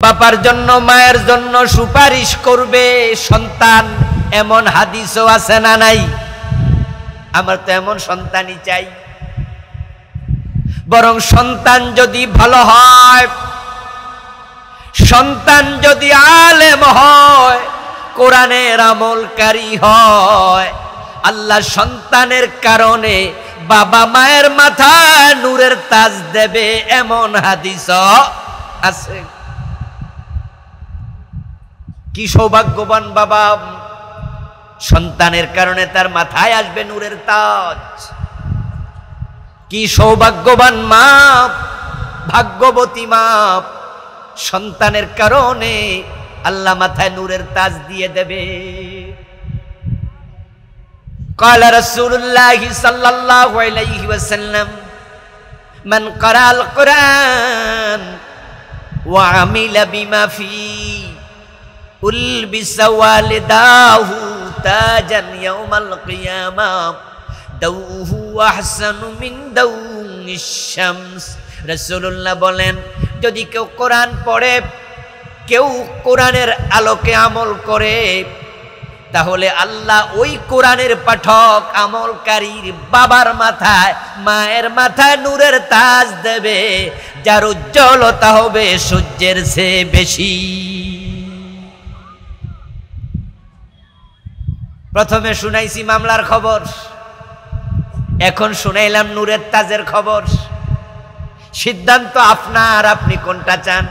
বাবার জন্য মায়ের জন্য সুপারিশ করবে সন্তান, এমন হাদিসও আছে না নাই? আমার তো এমন সন্তানই চাই। বরং সন্তান যদি ভালো হয়, সন্তান যদি আলেম হয়, কোরআনের আমলকারী হয়, আল্লাহ সন্তানের কারণে বাবা মায়ের মাথায় নূরের তাজ দেবে, এমন হাদিসও আছে। কি সৌভাগ্যবান বাবা, সন্তানের কারণে তার মাথায় আসবে নূরের তাজ। কি সৌভাগ্যবান মা, ভাগ্যবতী মা, সন্তানের কারণে আল্লাহ মাথায় নূরের তাজ দিয়ে দেবে। ক্বালা রাসূলুল্লাহ সাল্লাল্লাহু আলাইহি ওয়াসাল্লাম মান ক্বারাআল কুরআন ওয়া আমিলা বিমা ফি উলবিসা ওয়ালিদাহু তাজান ইয়াউমাল কিয়ামাহ দাউহু আহসানু মিন দাউনিশ শামস। রাসূলুল্লাহ বলেন, যদি কেউ কোরআন পড়ে, কেউ কোরআনের আলোকে আমল করে, তাহলে আল্লাহ ওই কোরআনের পাঠক আমলকারীর বাবার মাথায় মায়ের মাথায় নূরের তাজ দেবে, যার উজ্জ্বলতা হবে সূর্যের চেয়ে বেশি। প্রথমে শুনাইছি মামলার খবর, এখন শুনাইলাম নূরের তাজের খবর। সিদ্ধান্ত আপনার, আপনি কোনটা চান?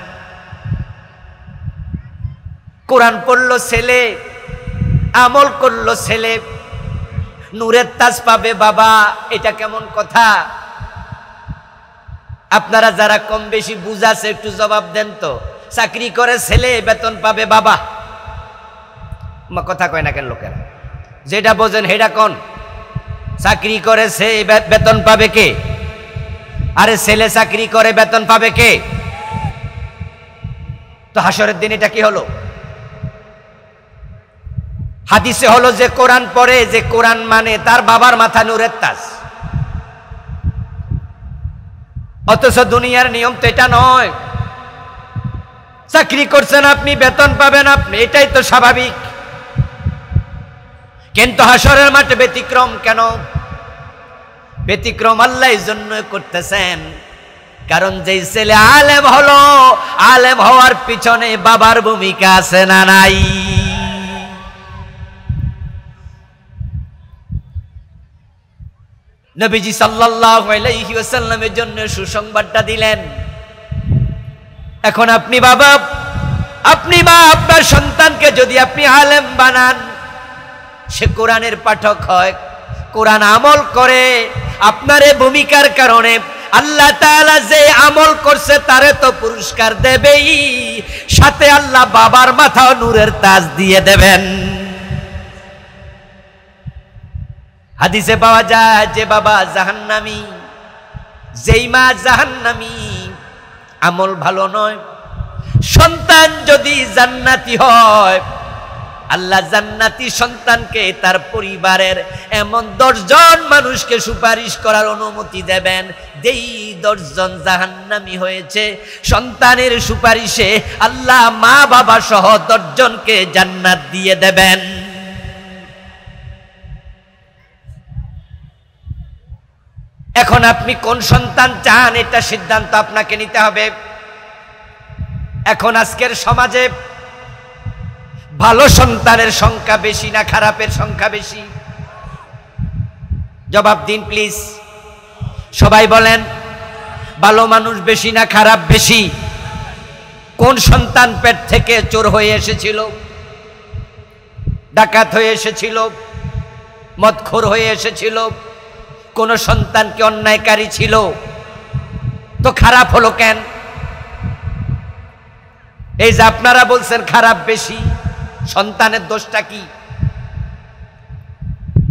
কোরআন পড়লো ছেলে, আমল করলো ছেলে, নূরের তাজ পাবে বাবা, এটা কেমন কথা? আপনারা যারা কম বেশি বুঝাছে একটু জবাব দেন তো। চাকরি করে ছেলে, বেতন পাবে বাবা। কথা কয় না কেন লোকেরা? যেটা বোঝেন সেটা কোন? চাকরি করে সে বেতন পাবে কে? আরে ছেলে চাকরি করে বেতন পাবে কে? তো হাসরের দিন এটা কি হলো? হাদিসে হলো যে কোরআন পড়ে, যে কোরআন মানে, তার বাবার মাথা নূরের তাজ। অথচ দুনিয়ার নিয়ম তো এটা নয়। চাকরি করছেন আপনি, বেতন পাবেন আপনি, এটাই তো স্বাভাবিক। কিন্তু হাসরের মাঠে ব্যতিক্রম কেন? ব্যতিক্রম আল্লাহ এই জন্য করতেছেন, কারণ যেই ছেলে আলেম হলো, আলেম হওয়ার পিছনে বাবার ভূমিকা আছে না নাই? নবীজি সাল্লাল্লাহু আলাইহি ওয়াসাল্লামের জন্য সুসংবাদটা দিলেন। এখন আপনি বাবা, আপনি মা, আপনার সন্তানকে যদি আপনি আলেম বানান, সে কোরআনের পাঠক হয়, কোরআন আমল করে, আপনার এই ভূমিকার কারণে আল্লাহ তাআলা যে আমল করছে তারে তো পুরস্কার দেবেই, সাথে আল্লাহ বাবার মাথাও নূরের তাজ দিয়ে দেবেন। হাদিসে পাওয়া যায় যে বাবা জাহান্নামী, যেই মা জাহান্নামী, আমল ভালো নয়। সন্তান যদি জান্নাতি হয়, আল্লাহ জান্নাতি সন্তানকে তার পরিবারের এমন 10 জন মানুষকে সুপারিশ করার অনুমতি দেবেন, যেই 10 জন জাহান্নামী হয়েছে, সন্তানের সুপারিশে আল্লাহ মা বাবা সহ 10 জনকে জান্নাত দিয়ে দেবেন। এখন আপনি কোন সন্তান চান, এটা সিদ্ধান্ত আপনাকে নিতে হবে। এখন আজকের সমাজে ভালো সন্তানের সংখ্যা বেশি না খারাপের সংখ্যা বেশি? জবাব দিন প্লিজ। সবাই বলেন, ভালো মানুষ বেশি না খারাপ বেশি? কোন সন্তান পেট থেকে চোর হয়ে এসেছিল, ডাকাত হয়ে এসেছিল, মদখোর হয়ে এসেছিল? কোন সন্তান কি অন্যায়কারী ছিল? তো খারাপ হলো কেন? এই যে আপনারা বলছেন খারাপ বেশি, সন্তানের দোষটা কি?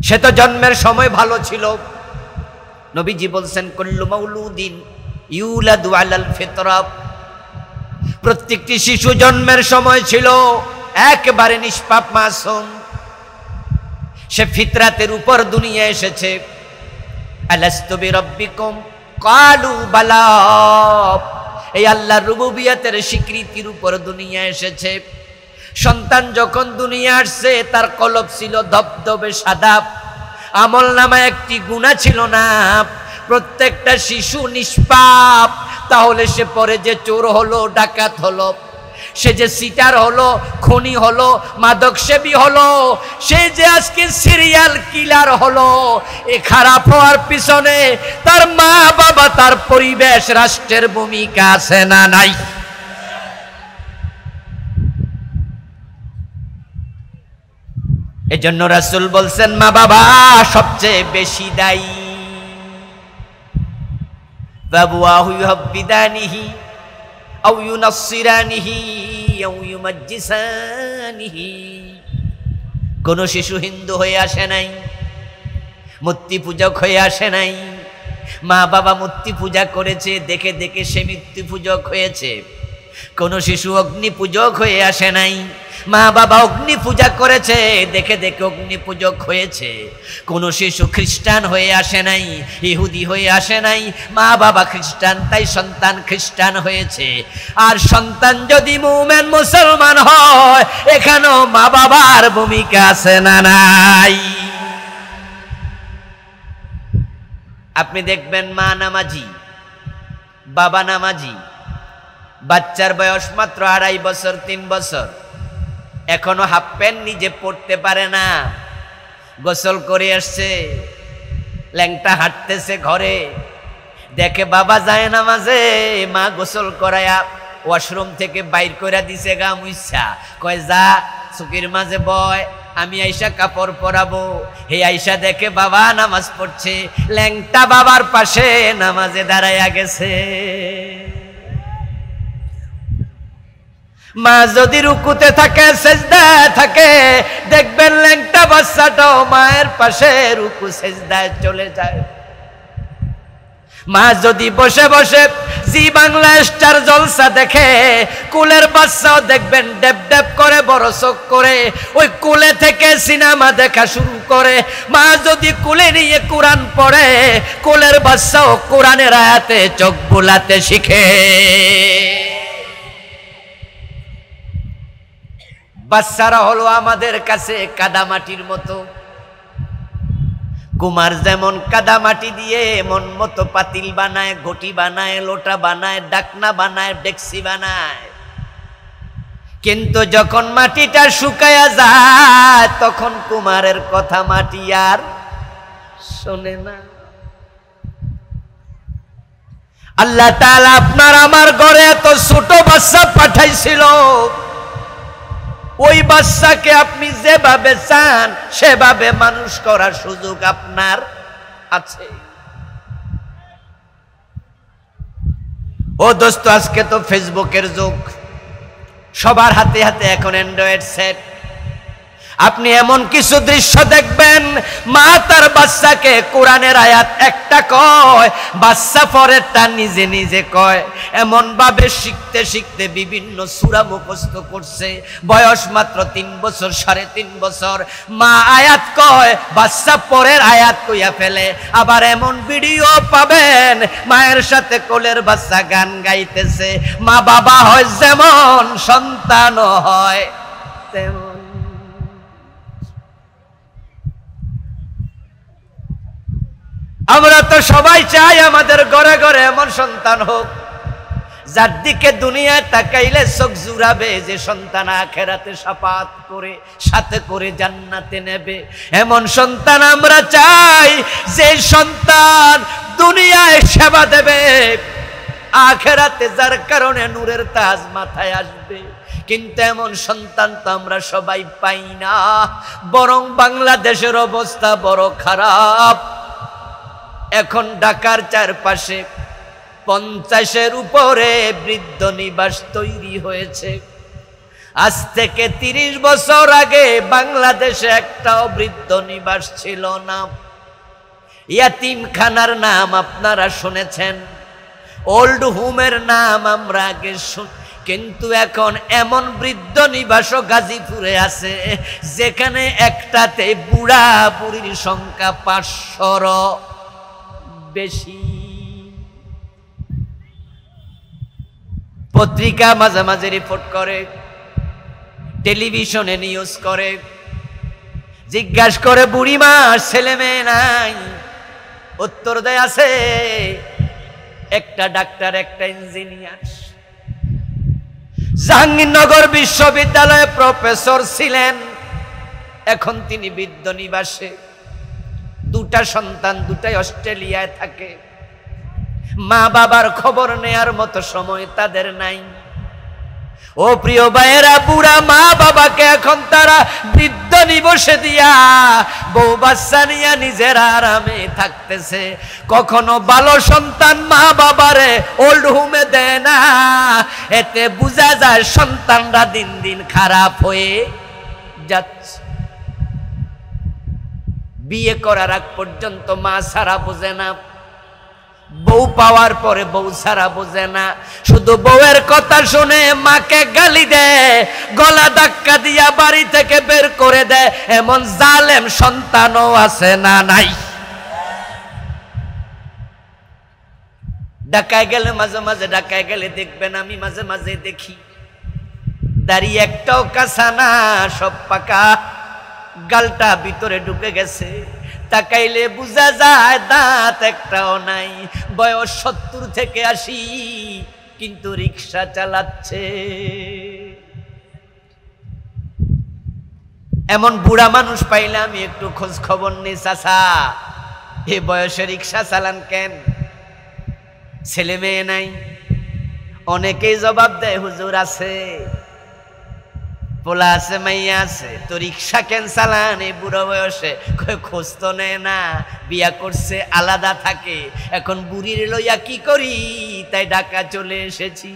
সে তো জন্মের সময় ভালো ছিল। নবীজি বলছেন, কুল্লু মাউলুদিন ইউলাদু আলাল ফিতরা, প্রত্যেকটি শিশু জন্মের সময় ছিল একেবারে নিষ্পাপ মাসুম, সে ফিতরাতের উপর দুনিয়া এসেছে। আলাস্তু বিরাব্বিকুম ক্বালু বালা, এই আল্লাহর রুবুবিয়তের স্বীকৃতির উপর দুনিয়া এসেছে। সন্তান যখন দুনিয়া আসছে তার কলব ছিল ধবধবে সাদা, আমল নামায় একটি গুনাহ ছিল না। প্রত্যেকটা শিশু নিষ্পাপ, তাহলে সে পরে যে চোর হলো, ডাকাত হলো, সে যে সিটার হলো, খনি হলো, মাদক সেবী হলো, সে যে আজকে সিরিয়াল কিলার হলো, এ খারাপ হওয়ার পিছনে তার মা বাবা, তার পরিবেশ, রাষ্ট্রের ভূমিকা আছে না নাই? এজন্য রাসূল বলছেন মা বাবা সবচেয়ে বেশি দায়ী। বাবুয়াহু ইউহাব্বিদানিহি আও ইউনাসসিরানিহি আও ইউমাজ্জিসানিহি। কোন শিশু হিন্দু হয়ে আসে নাই, মূর্তি পূজক হয়ে আসে নাই। মা বাবা মূর্তি পূজা করেছে, দেখে দেখে সে মূর্তি পূজক হয়েছে। কোন শিশু অগ্নি পূজক হয়ে আসে নাই, মা বাবা অগ্নি পূজা করেছে, দেখে দেখে অগ্নি পূজক হয়েছে। কোন শিশু খ্রিস্টান হয়ে আসে নাই, ইহুদি হয়ে আসে নাই, মা বাবা খ্রিস্টান তাই সন্তান খ্রিস্টান হয়েছে। আর সন্তান যদি মুমিন মুসলমান হয়, এখানেও মা বাবার ভূমিকা আছে না নাই? আপনি দেখবেন মা নামাজি, বাবা নামাজি, বাচ্চার বয়স মাত্র 2.5 বছর 3 বছর, এখনো হাফ প্যান্ট নিজে পড়তে পারে না। গোসল করে আসছে, ল্যাংটা হাঁটতেছে ঘরে, দেখে বাবা যায় নামাজে, মা গোসল করায়া ওয়াশরুম থেকে বাইর করে দিছে গা মুইসা, কয় যা চুকির মাঝে বয়, আমি আইসা কাপড় পরাবো। হে আইসা দেখে বাবা নামাজ পড়ছে, ল্যাংটা বাবার পাশে নামাজে দাঁড়াইয়া গেছে। মা যদি রুকুতে থাকে, সেজদায় থাকে, দেখবেন ল্যাংটা বাচ্চাটাও মায়ের পাশে রুকু সেজদায় চলে যায়। মা যদি বসে বসে জি বাংলা স্টার জলসা দেখে, কুলের বাচ্চাও দেখবেন ডেপ ডেপ করে বড় চোখ করে ওই কুলে থেকে সিনেমা দেখা শুরু করে। মা যদি কুলে নিয়ে কোরআন পড়ে, কুলের বাচ্চাও কোরআনের আয়াতে চোখ বুলাতে শিখে। বাচ্চারা হলো আমাদের কাছে কাদামাটির মতো। কুমার যেমন কাদামাটি দিয়ে মন মতো পাতিল বানায়, ঘটি বানায়, লোটা বানায়, ডাকনা বানায়, ডেকসি বানায়, কিন্তু যখন মাটিটা শুকায়া যায় তখন কুমারের কথা মাটি আর শোনে না। আল্লাহ তাআলা আপনার আমার ঘরে এত ছোট বাচ্চা পাঠাইছিল, ওই বাচ্চাকে আপনি যেভাবে চান সেভাবে মানুষ করার সুযোগ আপনার আছে। ও দোস্ত, আজকে তো ফেসবুকের যুগ, সবার হাতে হাতে এখন অ্যান্ড্রয়েড সেট। আপনি এমন কিছু দৃশ্য দেখবেন, মা তার বাচ্চাকে কোরআনের আয়াত একটা কয়, বাচ্চা পরেরটা নিজে নিজে কয়। এমন ভাবে শিখতে শিখতে বিভিন্ন সূরা মুখস্থ করছে, বয়স মাত্র 3 বছর 3.5 বছর। মা আয়াত কয়, বাচ্চা পরের আয়াত কইয়া ফেলে। আবার এমন ভিডিও পাবেন মায়ের সাথে কোলের বাচ্চা গান গাইতেছে। মা বাবা হয় যেমন, সন্তানও হয় তেমন। আমরা তো সবাই চাই আমাদের ঘরে ঘরে এমন সন্তান হোক, যার দিকে দুনিয়ায় তাকাইলে চোখ জুড়াবে, যে সন্তান আখিরাতে শাফাত করে সাথে করে জান্নাতে নেবে। এমন সন্তান আমরা চাই, যে সন্তান দুনিয়ায় সেবা দেবে, আখিরাতে যার কারণে নূরের তাজ মাথায় আসবে। কিন্তু এমন সন্তান তো আমরা সবাই পাই না, বরং বাংলাদেশের অবস্থা বড় খারাপ। এখন ঢাকার চারপাশে 50-এর উপরে বৃদ্ধ নিবাস তৈরি হয়েছে। আজ থেকে 30 বছর আগে বাংলাদেশে একটাও বৃদ্ধ নিবাস ছিল না। ইয়াতিমখানার নাম আপনারা শুনেছেন, ওল্ড হোমের নাম আমরা আগে কিন্তু এখন এমন বৃদ্ধ নিবাসও গাজীপুরে আছে, যেখানে একটাতে বুড়া বুড়ির সংখ্যা 500-র বেশি। পত্রিকা মাঝে মাঝে রিপোর্ট করে, টেলিভিশনে নিউজ করে, জিজ্ঞাসা করে বুড়িমা ছেলে মেয়ে নাই? উত্তর দেয় আছে, একটা ডাক্তার, একটা ইঞ্জিনিয়ার। জাহাঙ্গীরনগর বিশ্ববিদ্যালয়ে প্রফেসর ছিলেন, এখন তিনি বৃদ্ধ নিবাসে। দুটা সন্তান, দুটাই অস্ট্রেলিয়ায় থাকে। মা বাবার খবর নেয়ার মতো সময় তাদের নাই। ও প্রিয় ভাইয়েরা, বুড়া মা বাবাকে এখন তারা বৃদ্ধ নিবাসে দিয়া বউ বাচ্চা নিয়ে নিজের আরামে থাকতেছে। কখনো ভালো সন্তান মা বাবারে ওল্ড হোমে দেয় না। এতে বোঝা যায় সন্তানরা দিন দিন খারাপ হয়ে যাচ্ছে। বিয়ে করার আগ পর্যন্ত মা ছাড়া বোঝে না, বউ পাওয়ার পরে বউ ছাড়া বোঝে না। শুধু বউয়ের কথা শুনে মাকে গালি দেয়, গলা ধাক্কা দিয়া বাড়ি থেকে বের করে দেয়। এমন জালেম সন্তানও আছে না নাই? ঢাকায় গেলে মাঝে মাঝে, ঢাকায় গেলে দেখবেন, আমি মাঝে মাঝে দেখি দাড়ি একটাও কাঁচা না, সব পাকা, গালটা ভিতরে ঢুকে গেছে। তাকাইলে বুঝা যায় দাঁত একটাও নাই। বয়স 70 থেকে 80, কিন্তু রিক্সা চালাচ্ছে। এমন বুড়া মানুষ পাইলে আমি একটু খোঁজ খবর নেই, চাচা এ বয়সে রিক্সা চালান কেন? ছেলে মেয়ে নাই? অনেকেই জবাব দেয় হুজুর আছে, পোলা আছে, মাইয়া আছে, তো রিক্সা কেন চালান এই বুড়ো বয়সে? খোঁজ তো নেয় না, বিয়া করছে, আলাদা থাকে। এখন বুড়ির লইয়া কি করি, তাই ঢাকা চলে এসেছি।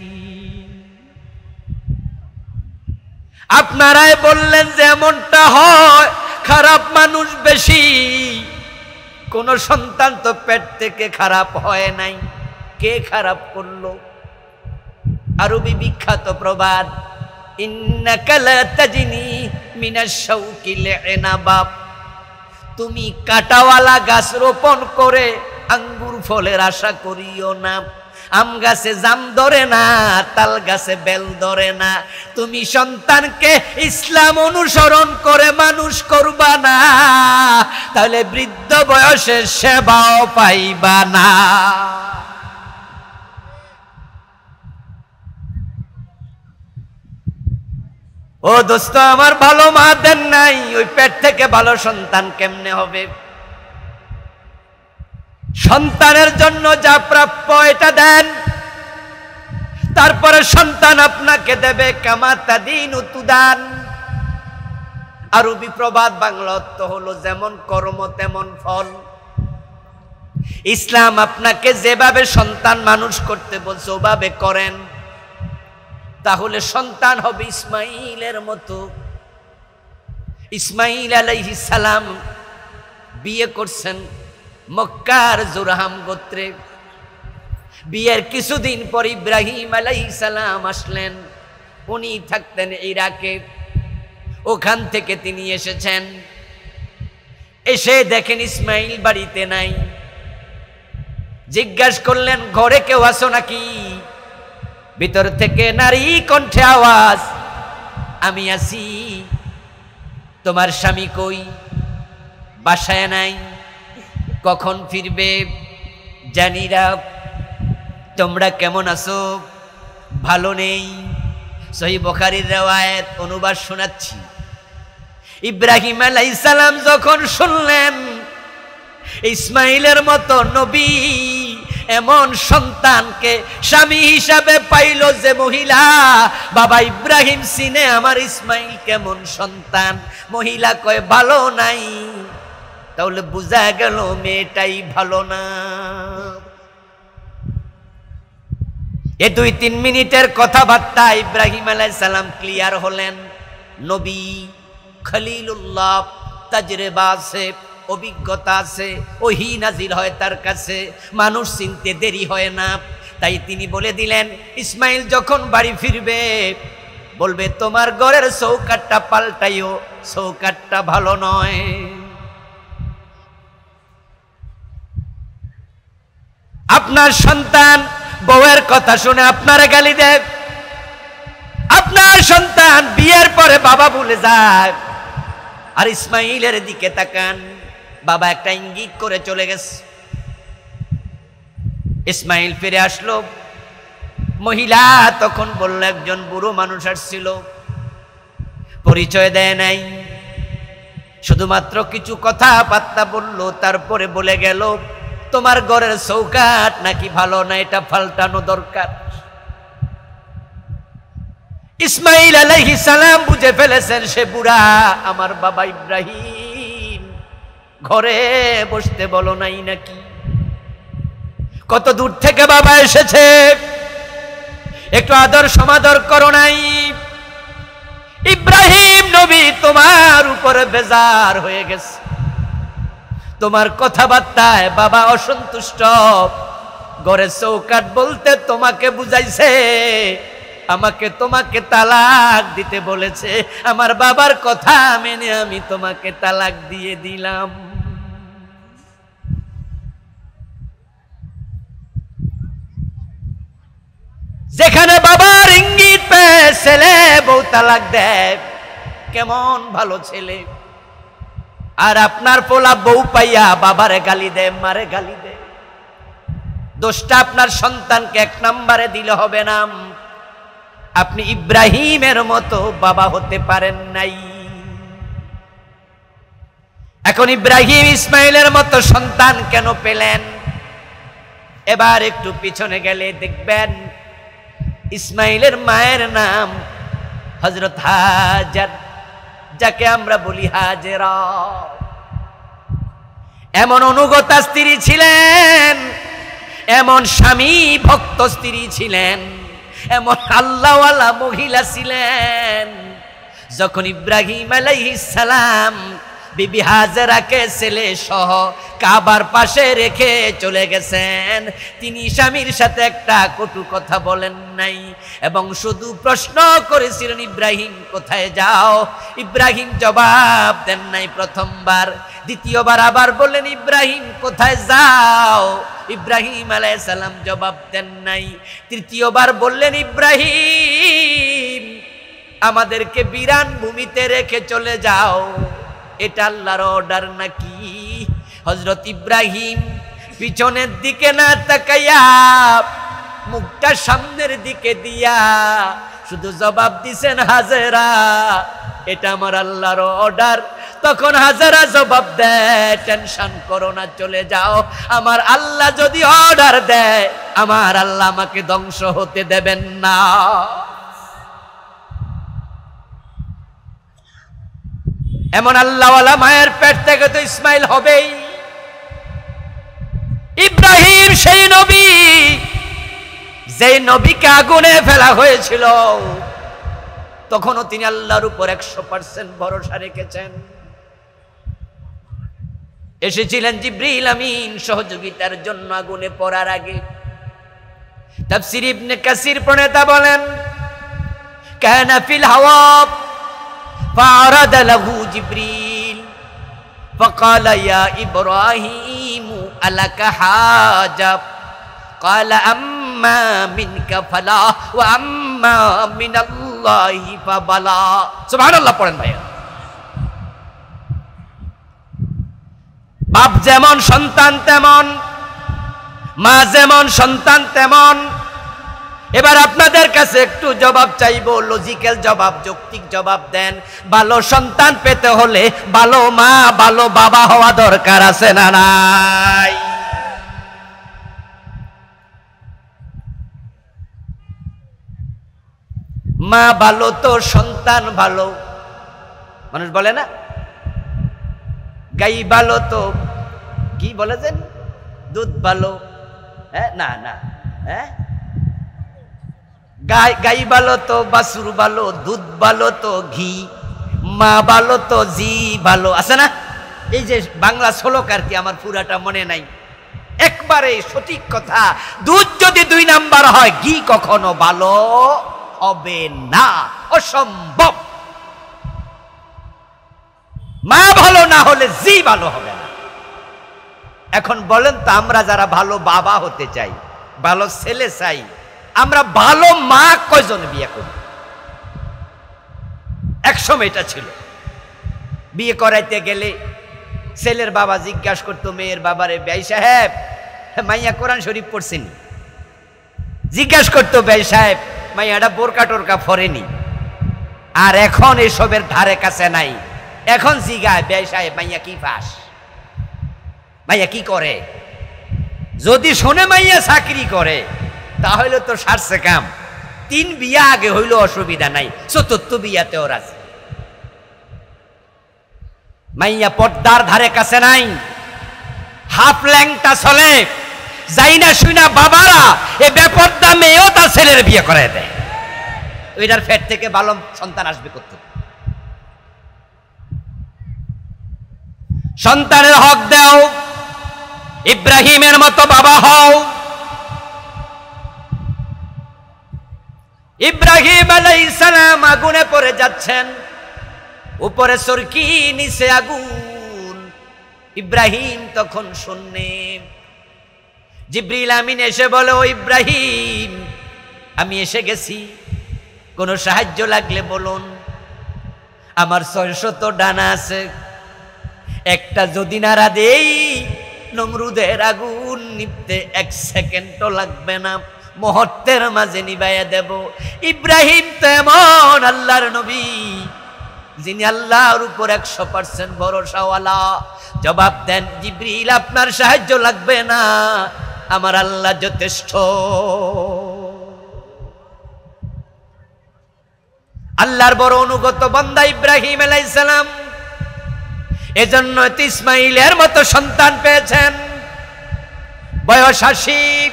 আপনারাই বললেন যে এমনটা হয়, খারাপ মানুষ বেশি। কোন সন্তান তো পেট থেকে খারাপ হয় নাই, কে খারাপ করলো? আরবি বিখ্যাত প্রবাদ, ইন্নাকা লা তাজনি মিনাশ শাউকি লি'নাবা। তুমি কাঁটাওয়ালা গাছ রোপণ করে আঙ্গুর ফলের আশা করিও না। আম গাছে জাম ধরে না, তাল গাছে বেল ধরে না। তুমি সন্তানকে ইসলাম অনুসরণ করে মানুষ করবা না, তাহলে বৃদ্ধ বয়সে সেবাও পাইবা না। ও দোস্ত আমার, ভালো মা দেন নাই, ওই পেট থেকে ভালো সন্তান কেমনে হবে? সন্তানের জন্য যা প্রাপ্য এটা দেন, তারপরে সন্তান আপনাকে দেবে কামা তাদিনু তুদান। আরবি প্রবাদ, বাংলা অর্থ হলো যেমন কর্ম তেমন ফল। ইসলাম আপনাকে যেভাবে সন্তান মানুষ করতে বলছে ওভাবে করেন, তাহলে সন্তান হবে ইসমাইলের মতো। ইসমাইল আলাইহিস সালাম বিয়ে করছেন মক্কার জুরহাম গোত্রে। বিয়ের কিছুদিন পর ইব্রাহিম আলাইহিস সালাম আসলেন। উনি থাকতেন ইরাকে, ওখান থেকে তিনি এসেছেন। এসে দেখেন ইসমাইল বাড়িতে নাই। জিজ্ঞাসা করলেন, ঘরে কেউ আছো নাকি? ভিতর থেকে নারী কণ্ঠে আওয়াজ, আমি আছি। তোমার স্বামী কই? বাসায় নাই। কখন ফিরবে? জানি না। তোমরা কেমন আছো? ভালো নেই। সহিহ বুখারীর riwayat অনুবাদ শোনাচ্ছি। ইব্রাহিম আলাইহিস সালাম যখন শুনলেন ইসমাইলের মতো নবী এমন সন্তানকে স্বামী হিসাবে পাইল যে মহিলা, বাবা ইব্রাহিম সিনে আমার ইসমাইল কেমন সন্তান। মহিলা কয় ভালো নাই। তাহলে বুঝা গেল মেয়েটাই ভালো না। এ 2-3 মিনিটের কথাবার্তা ইব্রাহিম আলাইহিস সালাম ক্লিয়ার হলেন। নবী খলিলুল্লাহ, তাজরিবা আছে, অভিজ্ঞতা আছে, ওহী নাজিল হয় তার কাছে, মানুষ চিনতে দেরি হয় না। তাই তিনি বলে দিলেন, ইসমাইল যখন বাড়ি ফিরবে বলবে তোমার ঘরের চৌকাঠটা পাল্টাইও, চৌকাঠটা ভালো নয়। আপনার সন্তান বউয়ের কথা শুনে আপনারে গালি দেয়, আপনার সন্তান বিয়ের পরে বাবা ভুলে যায়, আর ইসমাইলের দিকে তাকান, বাবা একটা ইঙ্গিত করে চলে গেছে। ইসমাইল ফিরে আসলো, মহিলা তখন বলল একজন বুড়ো মানুষ আসছিল, পরিচয় দেয় নাই, শুধুমাত্র কিছু কথাবার্তা বলল, তারপরে বলে গেল তোমার ঘরের চৌকাঠ নাকি ভালো না, এটা পাল্টানো দরকার। ইসমাইল আলাইহিস সালাম বুঝে ফেলেছেন সে বুড়া আমার বাবা ইব্রাহিম, ঘরে বসতে বলো নাই নাকি, কত দূর থেকে বাবা এসেছে, একটু আদর সমাদর করো নাই। ইব্রাহিম নবী তোমার উপরে বেজার হয়ে গেছে, তোমার কথাবার্তায় বাবা অসন্তুষ্ট, ঘরে চৌকাঠ বলতে তোমাকে বুঝাইছে, আমাকে তোমাকে তালাক দিতে বলেছে, আমার বাবার কথা মেনে আমি তোমাকে তালাক দিয়ে দিলাম। যেখানে বাবার ইঙ্গিত পেয়ে ছেলে বউ তালাক দেয়, কেমন ভালো ছেলে, আর আপনার পোলা বউ পাইয়া বাবারে গালি দেয়, মারে গালি দেয়। দোষটা আপনার সন্তানকে এক নম্বরে দিলে হবে না, আপনি ইব্রাহিমের মতো বাবা হতে পারেন নাই। এখন ইব্রাহিম ইসমাইলের মতো সন্তান কেন পেলেন? এবার একটু পিছনে গেলে দেখবেন ইসমাইলের মায়ের নাম হযরত হাজার, যাকে আমরা বলি হাজেরা। এমন অনুগতা স্ত্রী ছিলেন, এমন স্বামী ভক্ত স্ত্রী ছিলেন, এমন আল্লাহওয়ালা মহিলা ছিলেন, যখন ইব্রাহিম আলাইহিস সালাম বিবি হাজেরাকে ছেলে সহ কাবার পাশে রেখে চলে গেছেন, তিনি স্বামীর সাথে একটা কটু কথা বলেন নাই, এবং শুধু প্রশ্ন করেছিলেন ইব্রাহিম কোথায় যাও, ইব্রাহিম জবাব দেন নাই প্রথমবার, দ্বিতীয়বার আবার বললেন ইব্রাহিম কোথায় যাও, ইব্রাহিম আলাইহিস সালাম জবাব দেন নাই, তৃতীয়বার বললেন ইব্রাহিম আমাদেরকে বিরান ভূমিতে রেখে চলে যাও, এটা আল্লাহর অর্ডার নাকি? হযরত ইব্রাহিম পিছনের দিকে না তাকাইয়া মুখটা সামনের দিকে দিয়া শুধু জবাব দিছেন হাজেরা এটা আমার আল্লাহর অর্ডার। তখন হাজেরা জবাব দেয় টেনশন করো না, চলে যাও, আমার আল্লাহ যদি অর্ডার দেয় আমার আল্লাহ আমাকে ধ্বংস হতে দেবেন না। এমন আল্লাহওয়ালা মায়ের পেট থেকে তো ইসমাইল হবেই। ইব্রাহিম সেই নবী, যে নবীকে আগুনে ফেলা হয়েছিল, তখনও তিনি আল্লাহর উপর 100% ভরসা রেখেছেন। এসেছিলেন জিবরিল আমিন সহযোগিতার জন্য আগুনে পড়ার আগে। তাফসীর ইবনে কাসির প্রণেতা বলেন কানা ফিল হাওয়া فعرض له جبريل فقال يا إبراهيم ألك حاجة قال أما منك فلا وأما من الله فبلا سبحان الله পড়েন ভাইয়া। বাপ যেমন সন্তান তেমন, মা যেমন সন্তান তেমন। এবার আপনাদের কাছে একটু জবাব চাইবো, লজিক্যাল জবাব, যৌক্তিক জবাব দেন। ভালো সন্তান পেতে হলে ভালো মা ভালো বাবা হওয়া দরকার আছে না নাই? মা ভালো তো সন্তান ভালো। মানুষ বলে না গাই ভালো তো কি বলেছেন দুধ ভালো, হ্যাঁ না না, হ্যাঁ গাই ভালো তো বাছুর ভালো, দুধ ভালো তো ঘি, মা ভালো তো জি ভালো, আছে না? এই যে বাংলা শ্লোক আর কি, আমার পুরাটা মনে নাই, একবারে সঠিক কথা। দুধ যদি 2 নাম্বার হয় ঘি কখনো ভালো হবে না, অসম্ভব। মা ভালো না হলে জি ভালো হবে না। এখন বলেন তো আমরা যারা ভালো বাবা হতে চাই, ভালো ছেলে চাই, আমরা ভালো মা কয়জন বিয়ে করি? একসময় এটা ছিল। বিয়ে করাইতে গেলে ছেলের বাবা জিজ্ঞাসা করতো মেয়ের বাবারে, ভাই সাহেব মাইয়া কোরআন শরীফ পড়ছেন? জিজ্ঞাসা করতো, ভাই সাহেব মাইয়াটা বোরকা টোরকা পরেনি। আর এখন এসবের ধারে কাছে নাই। এখন জিগায়, ভাই সাহেব মাইয়া কি পাস, মাইয়া কি করে? যদি শোনে মাইয়া চাকরি করে তাহলে তো সারছে কাম। 3 বিয়া আগে হইল অসুবিধা নাই, 4th বিয়াতে ওর আছে। মাইয়া পর্দার ধারে কাছে নাই, হাফ ল্যাংটা চলে। যাই না শুই না বাবারা এ বেপর্দা মেয়েও তার ছেলের বিয়ে করে দেয়। ওইটার পেট থেকে ভালো সন্তান আসবে কত? সন্তানের হক দাও, ইব্রাহিমের মতো বাবা হও। ইব্রাহিম আলাইহিস সালাম আগুনে পড়ে যাচ্ছেন, উপরে সরকি নিচে আগুন। ইব্রাহিম তখন শুননে। জিবরিল আমিন এসে বলে, ও ইব্রাহিম আমি এসে গেছি, কোনো সাহায্য লাগলে বলুন। আমার 600 ডানা আছে, একটা যদি নাড়া দেই নমরুদের আগুন নিভতে 1 সেকেন্ডও লাগবে না, মুহূর্তের মাঝে নিভাইয়া দেব। ইব্রাহিম তো এমন আল্লাহর নবী যিনি আল্লাহর উপর 100% ভরসাওয়ালা। জবাব দেন, জিবরিল আপনার সাহায্য লাগবে না, আমার আল্লাহ যথেষ্ট। আল্লাহর বড় অনুগত বান্দা ইব্রাহিম আলাইহিস সালাম, এজন্য ইসমাইলের মতো সন্তান পেয়েছেন। বয়স 80,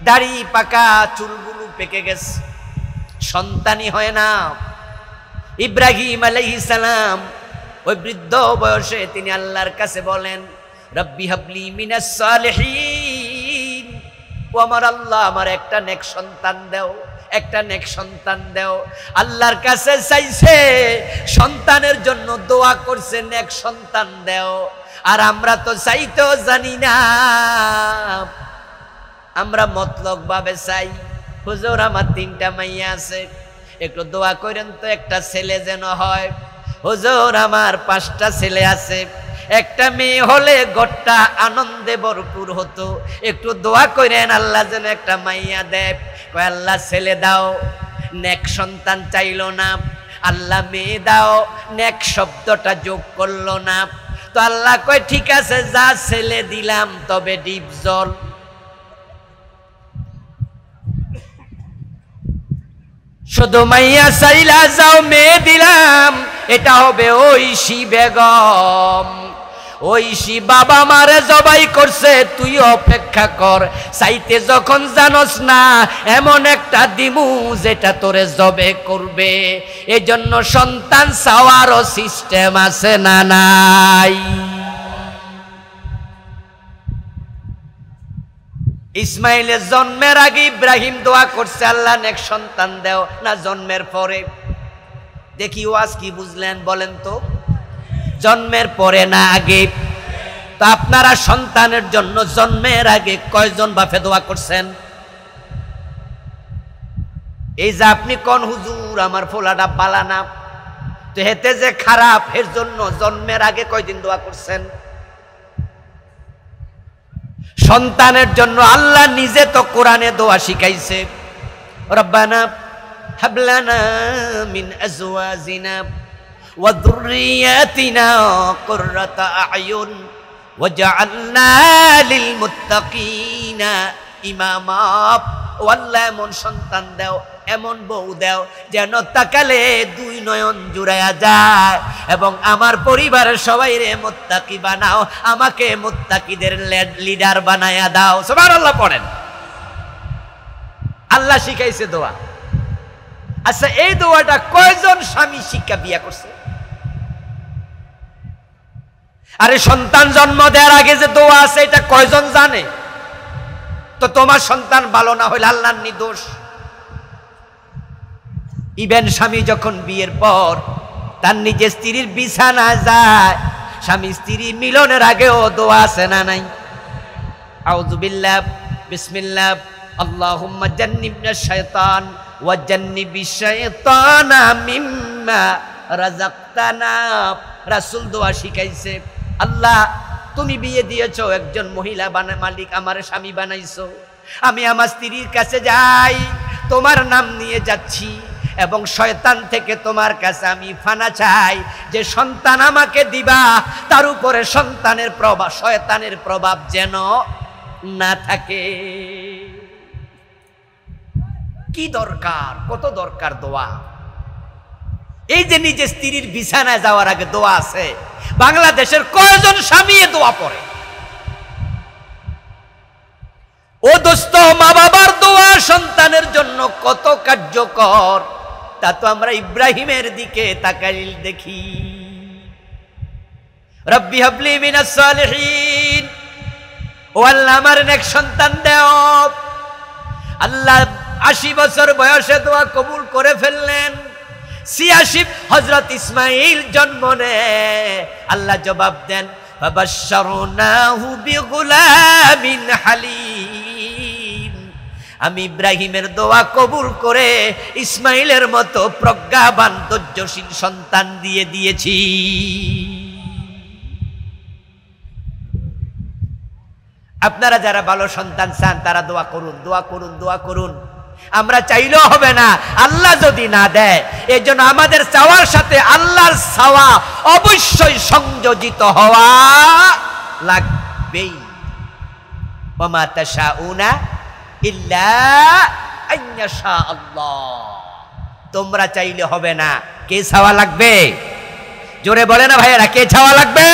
দাড়ি পাকা, চুলগুলো পেকে গেছে, সন্তানই হয় না। ইব্রাহিম আলাইহিস সালাম ওই বৃদ্ধ বয়সে তিনি আল্লাহর কাছে বলেন, রব্বি হাবলি মিনাস সালিহিন, ও আমার আল্লাহ আমার একটা নেক সন্তান দাও, একটা নেক সন্তান দাও। আল্লাহর কাছে চাইছে, সন্তানের জন্য দোয়া করছে, নেক সন্তান দাও। আর আমরা তো চাইতেও জানি না, আমরা মতলব ভাবে চাই। হুজুর আমার 3টা মাইয়া আছে, একটু দোয়া করেন তো একটা ছেলে যেন হয়। হুজুর আমার 5টা ছেলে আছে, একটা মেয়ে হলে ঘরটা আনন্দে ভরপুর হতো, একটু দোয়া করেন আল্লাহ যেন একটা মাইয়া দেয়। কয় আল্লাহ ছেলে দাও, নেক সন্তান চাইলো না। আল্লাহ মেয়ে দাও, নেক শব্দটা যোগ করলো না। তো আল্লাহ কয় ঠিক আছে, যা ছেলে দিলাম তবে ডিপ জল। শুধু মাইয়া চাইলা যাও, মেয়ে দিলাম, এটা হবে ঐশী বেগম। ঐশী বাবা মারে জবাই করছে, তুই অপেক্ষা কর, চাইতে যখন জানোস না এমন একটা দিমু যেটা তোরে জবে করবে। এজন্য সন্তান চাওয়ারও সিস্টেম আছে না নাই? ইসমাইলের জন্মের আগে ইব্রাহিম দোয়া করছে, আল্লাহ নেক সন্তান দাও, না জন্মের পরে? দেখি ওয়াজ কি বুঝলেন বলেন তো? জন্মের পরে না আগে? তো আপনারা সন্তানের জন্য জন্মের আগে কয়জন বাপে দোয়া করছেন? এই যে আপনি কোন হুজুর আমার ফোলাটা বালা না, তো হেতে যে খারাপ, এর জন্য জন্মের আগে কয়দিন দোয়া করছেন? সন্তানের জন্য আল্লাহ নিজে তো কোরআনে দোয়া শিখাইছে, রব্বানা হাবলানা মিন আজওয়াজিনা ওয়া যুররিয়াতিনা কুররাতা আয়ুন ওয়াজআলনা লিল মুত্তাকিনা ইমামা। ও আল্লাহ এমন সন্তান দাও, এমন বউ দাও যেন তাকালে 2 নয়ন জুড়ায়া যায়, এবং আমার পরিবারের সবাই রে মুত্তাকি বানাও, আমাকে মুত্তাকিদের লিডার বানায়া দাও। সুবহানাল্লাহ পড়েন। আল্লাহ শিখাইছে দোয়া। আচ্ছা, এই দোয়াটা কয়জন স্বামী শিক্ষা বিয়া করছে? আরে সন্তান জন্ম দেওয়ার আগে যে দোয়া আছে এটা কয়জন জানে? তো তোমার সন্তান ভালো না হইলে আল্লাহর নির্দোষ। ইভেন স্বামী যখন বিয়ের পর তার নিজের স্ত্রীর বিছানা যায়, স্বামী স্ত্রী মিলনের আগেও দোয়া আছে না নাই? আউযু বিল্লাহ, বিসমিল্লাহ, আল্লাহুম্মা জান্নিবনা শাইতান ওয়া জান্নিবিশ শাইতানা মিম্মা বিমা রাযাকতানা। রাসূল দোয়া শিখাইছে, আল্লাহ তুমি বিয়ে দিয়েছো, একজন মহিলা মালিক আমার স্বামী বানাইছো, আমি আমার স্ত্রীর কাছে যাই, তোমার নাম নিয়ে যাচ্ছি, এবং শয়তান থেকে তোমার কাছে আমি ফানা চাই, যে সন্তান আমাকে দিবা তার উপরে সন্তানের প্রভাব, শয়তানের প্রভাব যেন না থাকে। কি দরকার, কত দরকার দোয়া। এই যে নিজে স্ত্রীর বিছানায় যাওয়ার আগে দোয়া আছে, বাংলাদেশের কয়জন স্বামী এ দোয়া পড়ে? ও দোস্ত, মা বাবার দোয়া সন্তানের জন্য কত কার্যকর, তা তো আমরা ইব্রাহিমের দিকে তাকাইল দেখি। রব্বি হাবলি মিনাস সালিহিন, ও আল্লাহ আমার নেক সন্তান দাও। আল্লাহ 80 বছর বয়সে দোয়া কবুল করে ফেললেন। 86 হযরত ইসমাঈল জন্ম নেয়। আল্লাহ জবাব দেন, ফাবাশশারনাহু বিগুলামিন হালিম। আমি ইব্রাহিমের দোয়া কবুল করে ইসমাঈলের মতো প্রজ্ঞাবান ধৈর্যশীল সন্তান দিয়ে দিয়েছি। আপনারা যারা ভালো সন্তান চান তারা দোয়া করুন, দোয়া করুন, দোয়া করুন। আমরা চাইলেও হবে না, আল্লাহ যদি না দেয়। এই জন্য আমাদের চাওয়ার সাথে আল্লাহর চাওয়া অবশ্যই সংযোজিত হওয়া লাগবেই। ওয়া তাশাউনা ইল্লা আন ইয়াশা আল্লাহ। তোমরা চাইলে হবে না, কে চাওয়া লাগবে? জোরে বলে না ভাইয়েরা, কে চাওয়া লাগবে?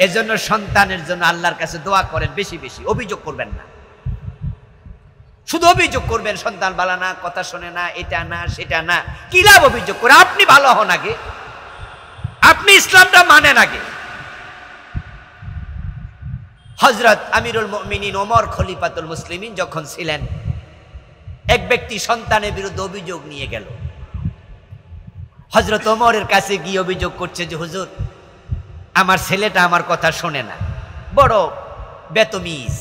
এজন্য সন্তানের জন্য আল্লাহর কাছে দোয়া করেন বেশি বেশি। অভিযোগ করবেন না, শুধু অভিযোগ করবেন সন্তান ভালো না, কথা শোনে না, এটা না সেটা না। কি লাভ অভিযোগ করে? আপনি ভালো হন আগে, আপনি ইসলামটা মানেন আগে। হযরত আমিরুল মুমিনিন ওমর খলিফাতুল মুসলিমিন যখন ছিলেন, এক ব্যক্তি সন্তানের বিরুদ্ধে অভিযোগ নিয়ে গেল। হযরত ওমরের কাছে গিয়ে অভিযোগ করছে যে হুজুর, আমার ছেলেটা আমার কথা শোনে না, বড় বেতমিজ।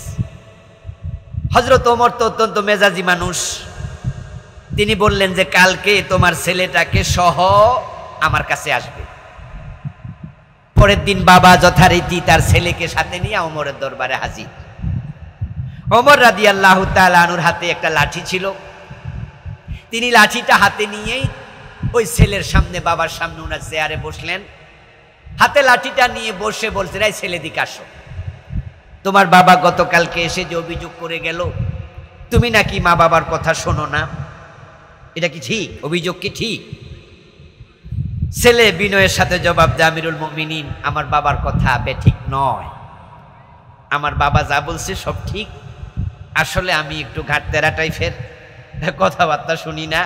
হযরত ওমর তো অত্যন্ত মেজাজি মানুষ। তিনি বললেন যে কালকে তোমার ছেলেটাকে সহ আমার কাছে আসবে। পরের দিন বাবা যথারীতি তার ছেলেকে সাথে নিয়ে ওমরের দরবারে হাজির। ওমর রাদিয়াল্লাহু তাআলা আনহুর হাতে একটা লাঠি ছিল। তিনি লাঠিটা হাতে নিয়েই ওই ছেলের সামনে, বাবার সামনে ওনার চেয়ারে বসলেন। হাতে লাঠিটা নিয়ে বসে বলছেন, এই ছেলে দিকে আসো, তোমার বাবা গতকালকে এসে যে অভিযোগ করে গেল, তুমি নাকি মা বাবার কথা শোনো না, এটা কি ঠিক? অভিযোগ কি ঠিক? ছেলে বিনয়ের সাথে জবাব দেয়, আমিরুল মুমিনিন, আমার বাবার কথা বেঠিক নয়, আমার বাবা যা বলছে সব ঠিক। আসলে আমি একটু ঘাটতেরা টাইপের, কথাবার্তা শুনি না।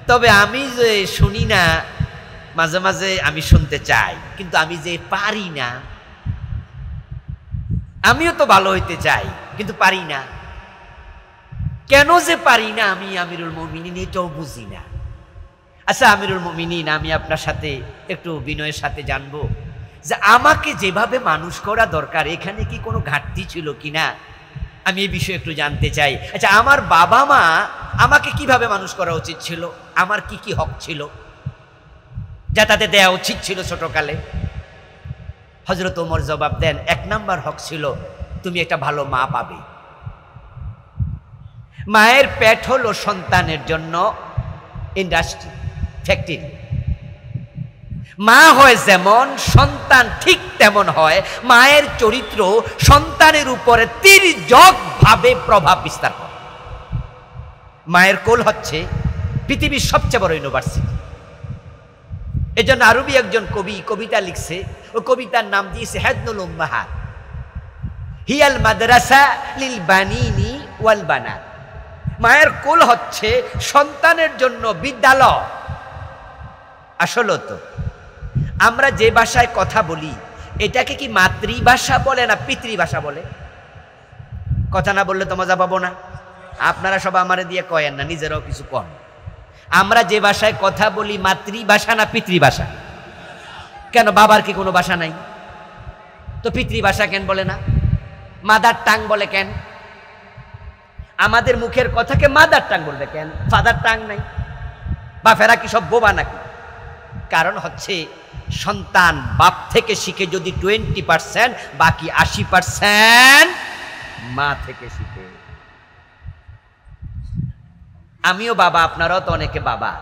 তবে আমি যে শুনি না, মাঝে মাঝে আমি শুনতে চাই, কিন্তু আমি যে পারি না। আমিও তো ভালো হইতে চাই, কিন্তু পারি না। কেন যে পারি না আমি আমিরুল মুমিনিন এটাও বুঝি না। আচ্ছা আমিরুল মুমিনিন, আমি আপনার সাথে একটু বিনয়ের সাথে জানবো যে আমাকে যেভাবে মানুষ করা দরকার, এখানে কি কোনো ঘাটতি ছিল কিনা, আমি এই বিষয়ে একটু জানতে চাই। আচ্ছা, আমার বাবা মা আমাকে কিভাবে মানুষ করা উচিত ছিল, আমার কি কি হক ছিল যা তাদের দেয়া উচিত ছিল ছোটকালে? হযরত ওমর জবাব দেন, 1 নাম্বার হক ছিল তুমি একটা ভালো মা পাবে। মায়ের পেট হলো সন্তানের জন্য ইন্ডাস্ট্রি, ফ্যাক্টরি। মা হয় যেমন, সন্তান ঠিক তেমন হয়। মায়ের চরিত্র সন্তানের উপরে তির্যকভাবে প্রভাব বিস্তার করে। মায়ের কোল হচ্ছে পৃথিবীর সবচেয়ে বড় ইউনিভার্সিটি। এই জন্য আরবি একজন কবি কবিতা লিখছে, ওই কবিতার নাম দিয়েছে হাদনুল উম্মাহাত, হিয়াল মাদ্রাসা লিল বানিনি ওয়াল বানাত। মায়ের কোল হচ্ছে সন্তানের জন্য বিদ্যালয়। আসলে তো আমরা যে ভাষায় কথা বলি, এটাকে কি মাতৃভাষা বলে না পিতৃভাষা বলে? কথা না বললে তো মজা পাবো না। আপনারা সব আমারে দিয়ে কয়েন না, নিজেরাও কিছু কন। আমরা যে ভাষায় কথা বলি, মাতৃভাষা না পিতৃভাষা? কেন, বাবার কি কোনো ভাষা নাই? তো পিতৃভাষা কেন বলে না? মাদার টাং বলে কেন? আমাদের মুখের কথাকে মাদার টাং বলবে কেন? ফাদার টাং নাই? বাপেরা কি সব বোবা নাকি? কারণ হচ্ছে সন্তান বাপ থেকে শিখে যদি 20%, বাকি 80% মা থেকে শিখে। আমিও বাবা, আপনারাও তো অনেকে বাবা।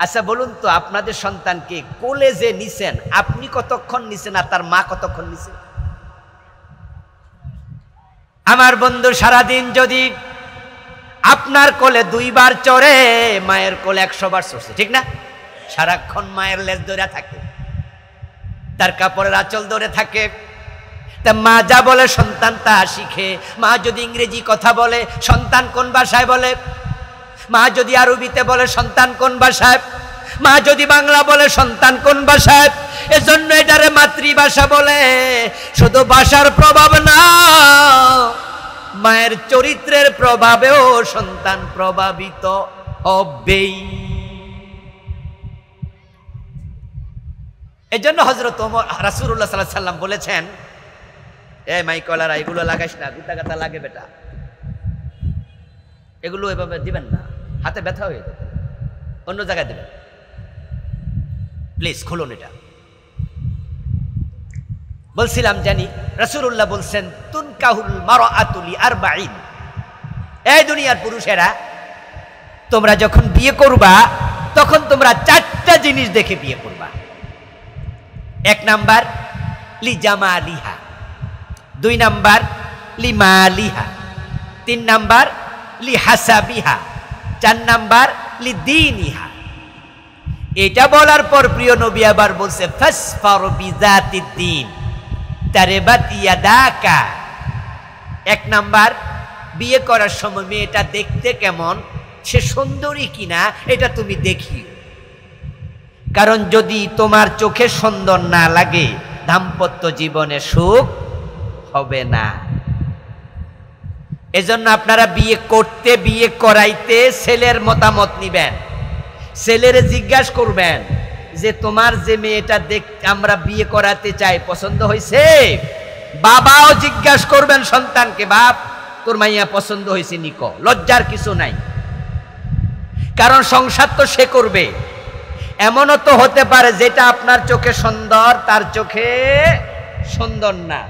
আচ্ছা বলুন তো, আপনাদের সন্তানকে কোলে যে নিছেন, আপনি কতক্ষণ নিছেন আর তার মা কতক্ষণ নিছেন? আমার বন্ধু, সারাদিন যদি আপনার কোলে 2 বার চড়ে, মায়ের কোলে 100 বার চড়ছে, ঠিক না? সারাক্ষণ মায়ের লেজ ধরে থাকে, তার কাপড়ের আঁচল ধরে থাকে। তা মা যা বলে সন্তান তা শিখে। মা যদি ইংরেজি কথা বলে, সন্তান কোন ভাষায় বলে? মা যদি আরবিতে বলে, সন্তান কোন ভাষায়? মা যদি বাংলা বলে, সন্তান কোন ভাষায়? এজন্য এটারে মাতৃভাষা বলে। শুধু ভাষার প্রভাব না, মায়ের চরিত্রের প্রভাবেও সন্তান প্রভাবিত হবেই। এজন্য হযরত ওমর, রাসূলুল্লাহ সাল্লাল্লাহু আলাইহি সাল্লাম বলেছেন, এই মাইকলারা এগুলো লাগাইস না, গুতা গাতা লাগে বেটা, এগুলো এভাবে দিবেন না, হাতে ব্যথা হয়ে যাবে, অন্য জায়গায় দিবেন, প্লিজ খুলুন এটা। বলছিলাম জানি, রাসূলুল্লাহ বলছেন, তুনকাহুল মারআতু লি40। এই দুনিয়ার পুরুষেরা, তোমরা যখন বিয়ে করবা তখন তোমরা 4টা জিনিস দেখে বিয়ে করবা। 1 নাম্বার লি জামালিহা, 2 নাম্বার লি মালিহা, 3 নাম্বার লি হাসাবিহা, 4 নাম্বার লি দীনিহা। এটা বলার পর প্রিয় নবী আবার বলছে, ফাসফার বিজাতিদ দ্বীন তারিবাত ইয়াদাকা। 1 নাম্বার, বিয়ে করার সময় মেয়েটা দেখতে কেমন, সে সুন্দরী কিনা, এটা তুমি দেখিও। কারণ যদি তোমার চোখে সুন্দর না লাগে, দাম্পত্য জীবনে সুখ হবে না। এজন্য আপনারা বিয়ে করতে, বিয়ে করাইতে ছেলের মতামত নিবেন। ছেলেরে জিজ্ঞাসা করবেন যে, তোমার যে মেয়েটা আমরা বিয়ে করাতে চাই, পছন্দ হয়েছে? বাবাও জিজ্ঞাসা করবেন সন্তানকে, বাপ তোর মাইয়া পছন্দ হয়েছে নিকো। লজ্জার কিছু নাই, কারণ সংসার তো সে করবে। এমনও তো হতে পারে যেটা আপনার চোখে সুন্দর তার চোখে সুন্দর না।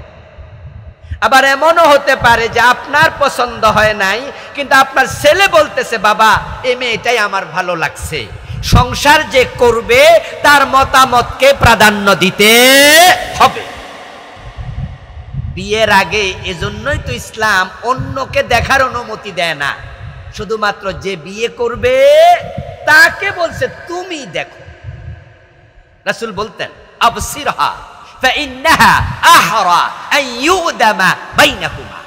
আবার এমনও হতে পারে যে আপনার পছন্দ হয় নাই, কিন্তু আপনার ছেলে বলতেছে, বাবা এই মেয়েটাই আমার ভালো লাগছে। সংসার যে করবে তার মতামতকে প্রাধান্য দিতে হবে বিয়ের আগে। এজন্যই তো ইসলাম অন্যকে দেখার অনুমতি দেয় না, শুধুমাত্র যে বিয়ে করবে তাকে বলছে তুমি দেখো। রাসূল বলতেন, আবসিরহা ফাইন্নাহা আহরা আন ইউদামা বাইনাকুমা।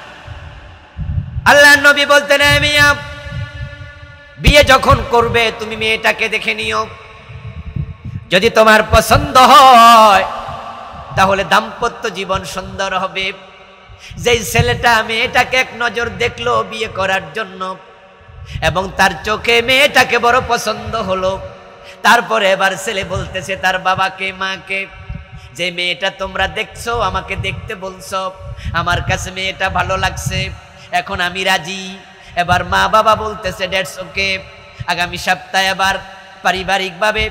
আল্লাহর নবী বলতেন, মিয়া বিয়ে যখন করবে তুমি মেয়েটাকে দেখে নিও। যদি তোমার পছন্দ হয় তাহলে দাম্পত্য জীবন সুন্দর হবে। যেই ছেলেটা মেয়েটাকে এক নজর দেখলো বিয়ে করার জন্য, এবং তার চোখে মেয়েটাকে বড় পছন্দ হলো, তারপরে এবার ছেলে বলতেছে তার বাবাকে, মাকে, যে মেয়েটা তোমরা দেখছো, আমাকে দেখতে বলছো, আমার কাছে মেয়েটা ভালো লাগছে, এখন আমি রাজি। এবার মা বাবা বলতেছে দ্যাটস ওকে, আগামী সপ্তাহে আবার পারিবারিকভাবে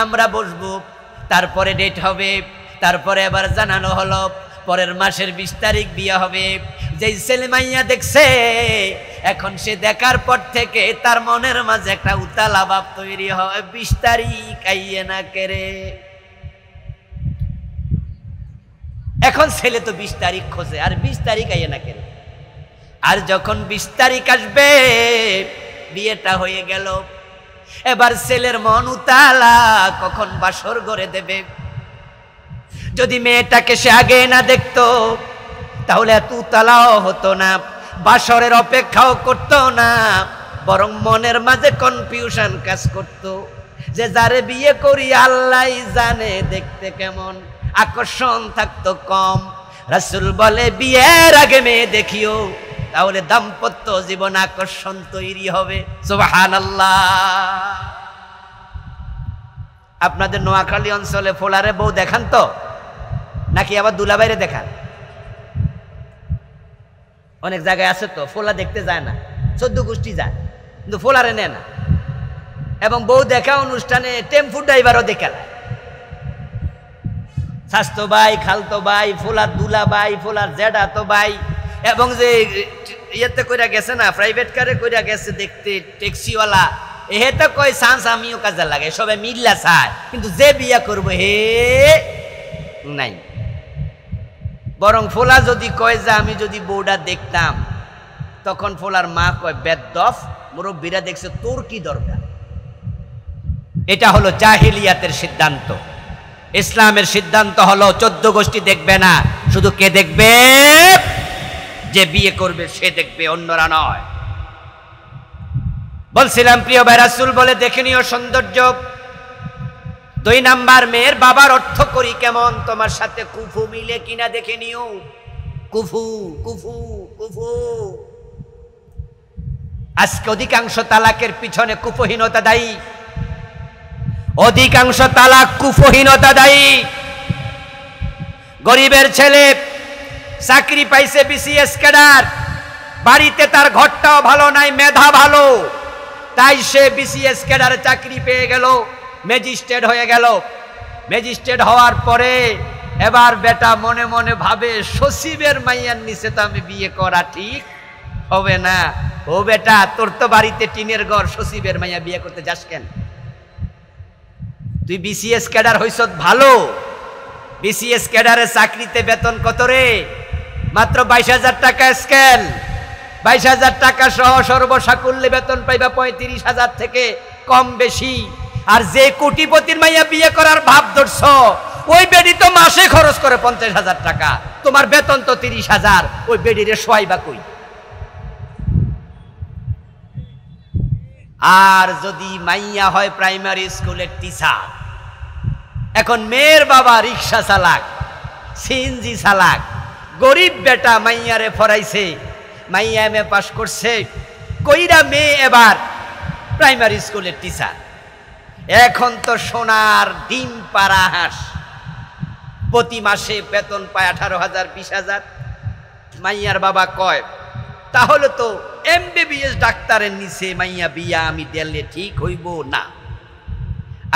আমরা বসবো, তারপরে ডেট হবে, তারপরে এবার জানানো হলো পরের মাসের 20 তারিখ বিয়ে হবে। যেই ছেলে মাইয়া দেখছে, এখন সে দেখার পর থেকে তার মনের মাঝে একটা উতালা ভাব তৈরি হয়, 20 তারিখ আইয়ে না কেরে। এখন ছেলে তো 20 তারিখ খোঁজে, আর 20 তারিখ আইয়ে না কেরে। আর যখন 20 তারিখ আসবে, বিয়েটা হয়ে গেল, এবার ছেলের মন উতালা, কখন বাসর ঘরে দেবে। যদি মেয়েটাকে সে আগে না দেখতো তাহলে এত উতালাও হতো না, বাসরের অপেক্ষাও করতো না, বরং মনের মাঝে কনফিউশন কাজ করতো যে যারে বিয়ে করি আল্লাহই জানে দেখতে কেমন, আকর্ষণ থাকতো কম। রাসূল বলে, বিয়ের আগে মেয়ে দেখিও, তাহলে দাম্পত্য জীবন আকর্ষণ তৈরি হবে। সুবহানাল্লাহ। আপনাদের নোয়াখালী অঞ্চলে ফোলারে বউ দেখান তো, নাকি আবার দুলাবাইরে দেখান? অনেক জায়গায় আছে তো ফোলা দেখতে যায় না, 14 গোষ্ঠী যায়, কিন্তু ফোলারে নেয় না। এবং বউ দেখা অনুষ্ঠানে টেম্পু ড্রাইভারও দেখালায়। স্বাস্থ্য ভাই, খালতো ভাই, ফোলার দুলা ভাই, ফোলার জেডা তো ভাই, এবং যে ইয়েতে কইরা গেছে না, প্রাইভেট কারে কইরা গেছে দেখতে ট্যাক্সিওয়ালা, এহেতে কই চান্স আমিও কাজে লাগে, সবাই মিল্লা চায়, কিন্তু যে বিয়া করবো হে নাই। বরং ফোলা যদি কয় যে আমি যদি বউটা দেখতাম, তখন ফোলার মা কয় বেদ্দফ, মুরব্বীরা দেখছে তোর কি দরকার। এটা হলো জাহিলিয়াতের সিদ্ধান্ত। ইসলামের সিদ্ধান্ত হলো 14 গোষ্ঠী দেখবে না, শুধু কে দেখবে? যে বিয়ে করবে সে দেখবে, অন্যরা নয়। বলছিলাম প্রিয় ভাই, রাসূল বলে দেখে নিও সৌন্দর্য। 2 নাম্বার, মেয়ের বাবার অর্থ করি কেমন, তোমার সাথে কুফু মিলে কিনা দেখে নিও। কুফু কুফু কুফু। আজকে অধিকাংশ তালাকের পিছনে কুফহীনতা দায়ী, অধিকাংশ তালাক কুফহীনতা দায়ী। গরিবের ছেলে চাকরি পাইছে বিসিএস ক্যাডার, বাড়িতে তার ঘরটাও ভালো নাই, মেধা ভালো, তাই সে বিসিএস ক্যাডারে চাকরি পেয়ে গেল, ম্যাজিস্ট্রেট হয়ে গেল। ম্যাজিস্ট্রেট হওয়ার পরে এবার বেটা মনে মনে ভাবে সচিবের মাইয়ার নিচে তো আমি বিয়ে করা ঠিক হবে না। ও বেটা, তোর তো বাড়িতে টিনের ঘর, সচিবের মাইয়া বিয়ে করতে যাস কেন? তুই বিসিএস ক্যাডার হইছ ভালো, বিসিএস ক্যাডারে চাকরিতে বেতন কত রে? মাত্র 22,000 টাকা স্কেল। 22,000 টাকা সহ সর্বসাকুল্যে বেতন পাইবা 35,000 থেকে কম বেশি। আর যে কোটিপতির মাইয়া বিয়ে করার ভাব ধরছ, ওই বেডি তো মাসে খরচ করে 50,000 টাকা, তোমার বেতন তো 30,000, ওই বেডিরে শোয়াইবা কই? আর যদি মাইয়া হয় প্রাইমারি স্কুলের টিচার, এখন মেয়ের বাবা রিক্সা চালাক, সিএনজি চালাক, গরিব বেটা মাইয়ারে ফরাইছে, মাইয়া এমএ পাস করছে, কইরা মেয়ে এবার প্রাইমারি স্কুলের টিচার। এখন তো সোনার ডিম পাড়া হাঁস, প্রতি মাসে বেতন পায় 18,000 20,000। মাইয়ার বাবা কয় তাহলে তো এমবিবিএস ডাক্তারের নিচে মাইয়া বিয়া আমি দিলে ঠিক হইব না।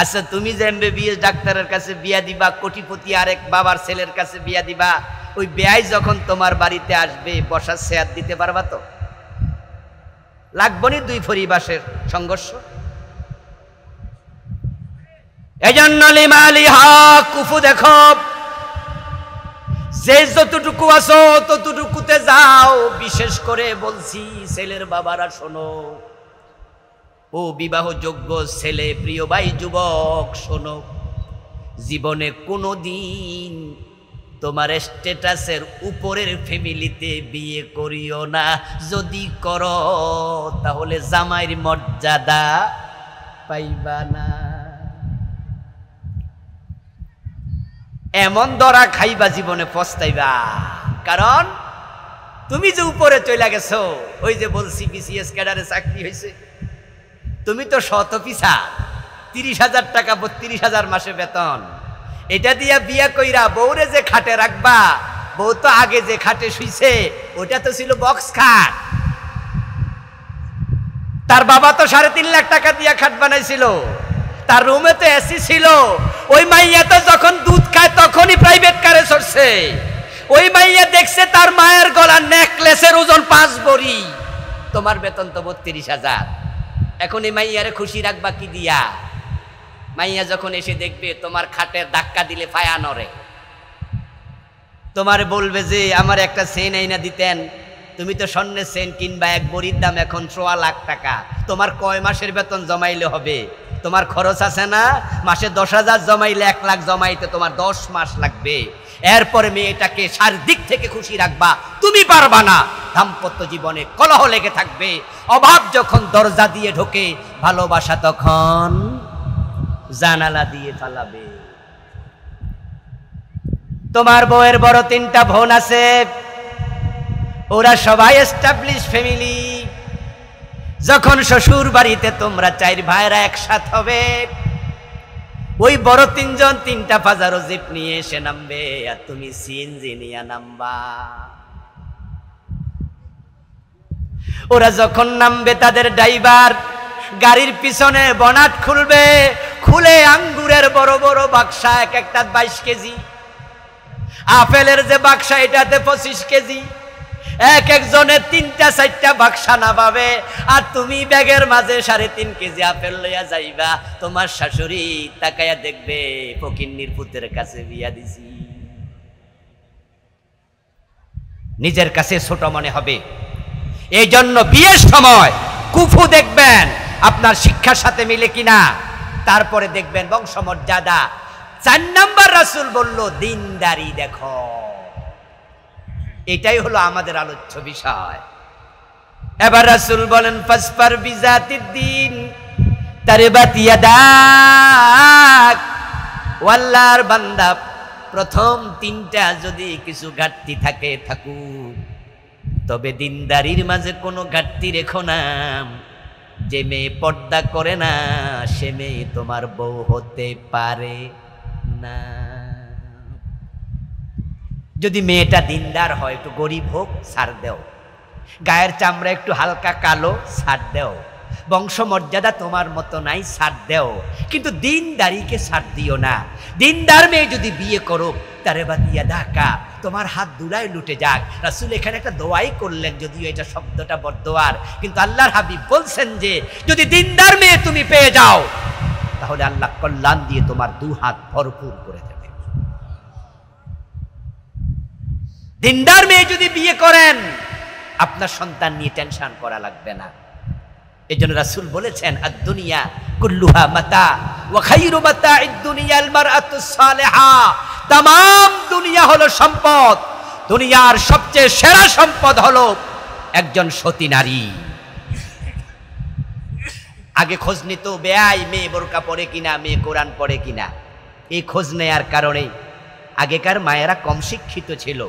আচ্ছা, তুমি যে এমবিবিএস ডাক্তারের কাছে বিয়া দিবা, কোটিপতি আরেক বাবার ছেলের কাছে বিয়া দিবা, ওই বেয়াই যখন তোমার বাড়িতে আসবে বসার চেয়ার দিতে পারবা তো? লাগবনি 2 পরিবারের সংঘর্ষ? এজন্য লিমালি হক কুফু দেখো, যে যতটুকু আছো ততটুকুতে যাও। বিশেষ করে বলছি ছেলের বাবারা শোনো, ও বিবাহযোগ্য ছেলে, প্রিয় ভাই যুবক শোনো, জীবনে কোনোদিন তোমার স্ট্যাটাসের উপরের ফ্যামিলিতে বিয়ে করিও না। যদি করো তাহলে জামাইর মর্যাদা পাইবা না। এমন দরা খাইবা, জীবনে পস্তাইবা। কারণ তুমি যে উপরে চলে গেছো, ওই যে বলছি বিসিএস ক্যাডারে চাকরি হয়েছে, তুমি তো শত পিছা 30,000 টাকা 32,000 মাসে বেতন, এটা দিয়া বিয়া কইরা বউরে যে খাটে রাখবা, বউ তো আগে যে খাটে শুইছে ওটা তো ছিল বক্স খাট। তার বাবা তো 3.5 লাখ টাকা দিয়া খাট বানাইছিল, তার রুমে তো এসি ছিল। ওই মাইয়া তো যখন দুধ খায় তখনই প্রাইভেট কারে চড়ছে। ওই মাইয়া দেখছে তার মায়ের গলার নেকলেসের ওজন 5 ভরি, তোমার বেতন তো 32,000। এখন এই মাইয়ারে খুশি রাখবা কি দিয়া? মাইয়া যখন এসে দেখবে তোমার খাটের ধাক্কা দিলে ফায়া নড়ে, তোমার বলবে যে আমার একটা চেন আইনা দিতেন, তুমি তো স্বর্ণের চেন কিনবা, 1 ভরির দাম এখন 1.25 লাখ টাকা। তোমার কয় মাসের বেতন জমাইলে হবে? তোমার খরচ আছে না, মাসে 10,000 জমাইলে 1 লাখ জমাইতে তোমার 10 মাস লাগবে। এরপরে মেয়েটাকে সার্বিক থেকে খুশি রাখবা, তুমি পারবা না। দাম্পত্য জীবনে কলহ লেগে থাকবে, অভাব যখন দরজা দিয়ে ঢোকে, ভালোবাসা তখন জানালা দিয়ে পালাবে। তোমার বউয়ের বড় 3টা বোন আছে, ওরা সবাই এস্টাবলিশ ফ্যামিলি। যখন শ্বশুর বাড়িতে তোমরা 4 ভাইরা একসাথে হবে, ওই বড় 3 জন 3টা পাজারো জিপ নিয়ে এসে নামবে, আর তুমি সিএনজি নিয়ে নামবা। ওরা যখন নামবে তাদের ড্রাইভার গাড়ির পিছনে বনাট খুলবে, খুলে আঙ্গুরের বড় বড় বাক্সা, এক একটা 22 কেজি, আপেলের যে বাক্সা এটাতে 25 কেজি, এক একজনের 3টা-4টা বাক্সা না পাবে, আর তুমি ব্যাগের মাঝে 3.5 কেজি আপেল লইয়া যাইবা। তোমার শাশুড়ি তাকায়া দেখবে ফকিন্নির পুতের কাছে বিয়া দিছি। নিজের কাছে ছোট মনে হবে। এই জন্য বিয়ের সময় কুফু দেখবেন আপনার শিক্ষার সাথে মিলে কিনা, তারপরে দেখবেন বংশমর্যাদা। 4 নাম্বার রাসূল বলল দিনদারি দেখো। এটাই হলো আমাদের আলোচ্য বিষয়। এবার রাসূল বলেন ফাসফার বিজাতিদ্দিন তারিবাত ইয়াদাক। আল্লাহর বান্দা, প্রথম 3টা যদি কিছু ঘাটতি থাকে থাকুক, তবে দিনদারির মাঝে কোনো ঘাটতি রেখো না। যে মেয়ে পর্দা করে না সে মেয়ে তোমার বউ হতে পারে না। যদি মেয়েটা দিনদার হয়, একটু গরিব হোক ছাড় দেও, গায়ের চামড়া একটু হালকা কালো ছাড় দেও, বংশমর্যাদা তোমার মতো নাই ছাড় দেও, কিন্তু দিনদারিকে ছাড় দিও না। দিনদার মেয়ে যদি বিয়ে করো তারে বাতিয়া ঢাকা, তোমার হাত দুলায় লুটে যাক। রাসূল এখানে একটা দোয়াই করলেন, যদিও এটা শব্দটা বদদোয়ার, কিন্তু আল্লাহর হাবিব বলছেন যে যদি দিনদার মেয়ে তুমি পেয়ে যাও তাহলে আল্লাহ কল্যাণ দিয়ে তোমার 2 হাত ভরপুর করে দেবে। দিনদার মেয়ে যদি বিয়ে করেন আপনার সন্তান নিয়ে টেনশন করা লাগবে না। এজন্য রাসূল বলেছেন আদ-দুনিয়া কুল্লুহা মাতা ওয়া খায়রু মাতা'id দুনিয়া আল মারআতুস সালিহা। तमाम দুনিয়া হলো সম্পদ, দুনিয়ার সবচেয়ে সেরা সম্পদ হলো একজন সতী নারী। আগে খোঁজ নিত বেয়াই মেয়ে বোরকা পরে কিনা, মেয়ে কোরআন পড়ে কিনা। এই খোঁজ নেয়ার কারণে আগেকার মায়েরা কম শিক্ষিত ছিল।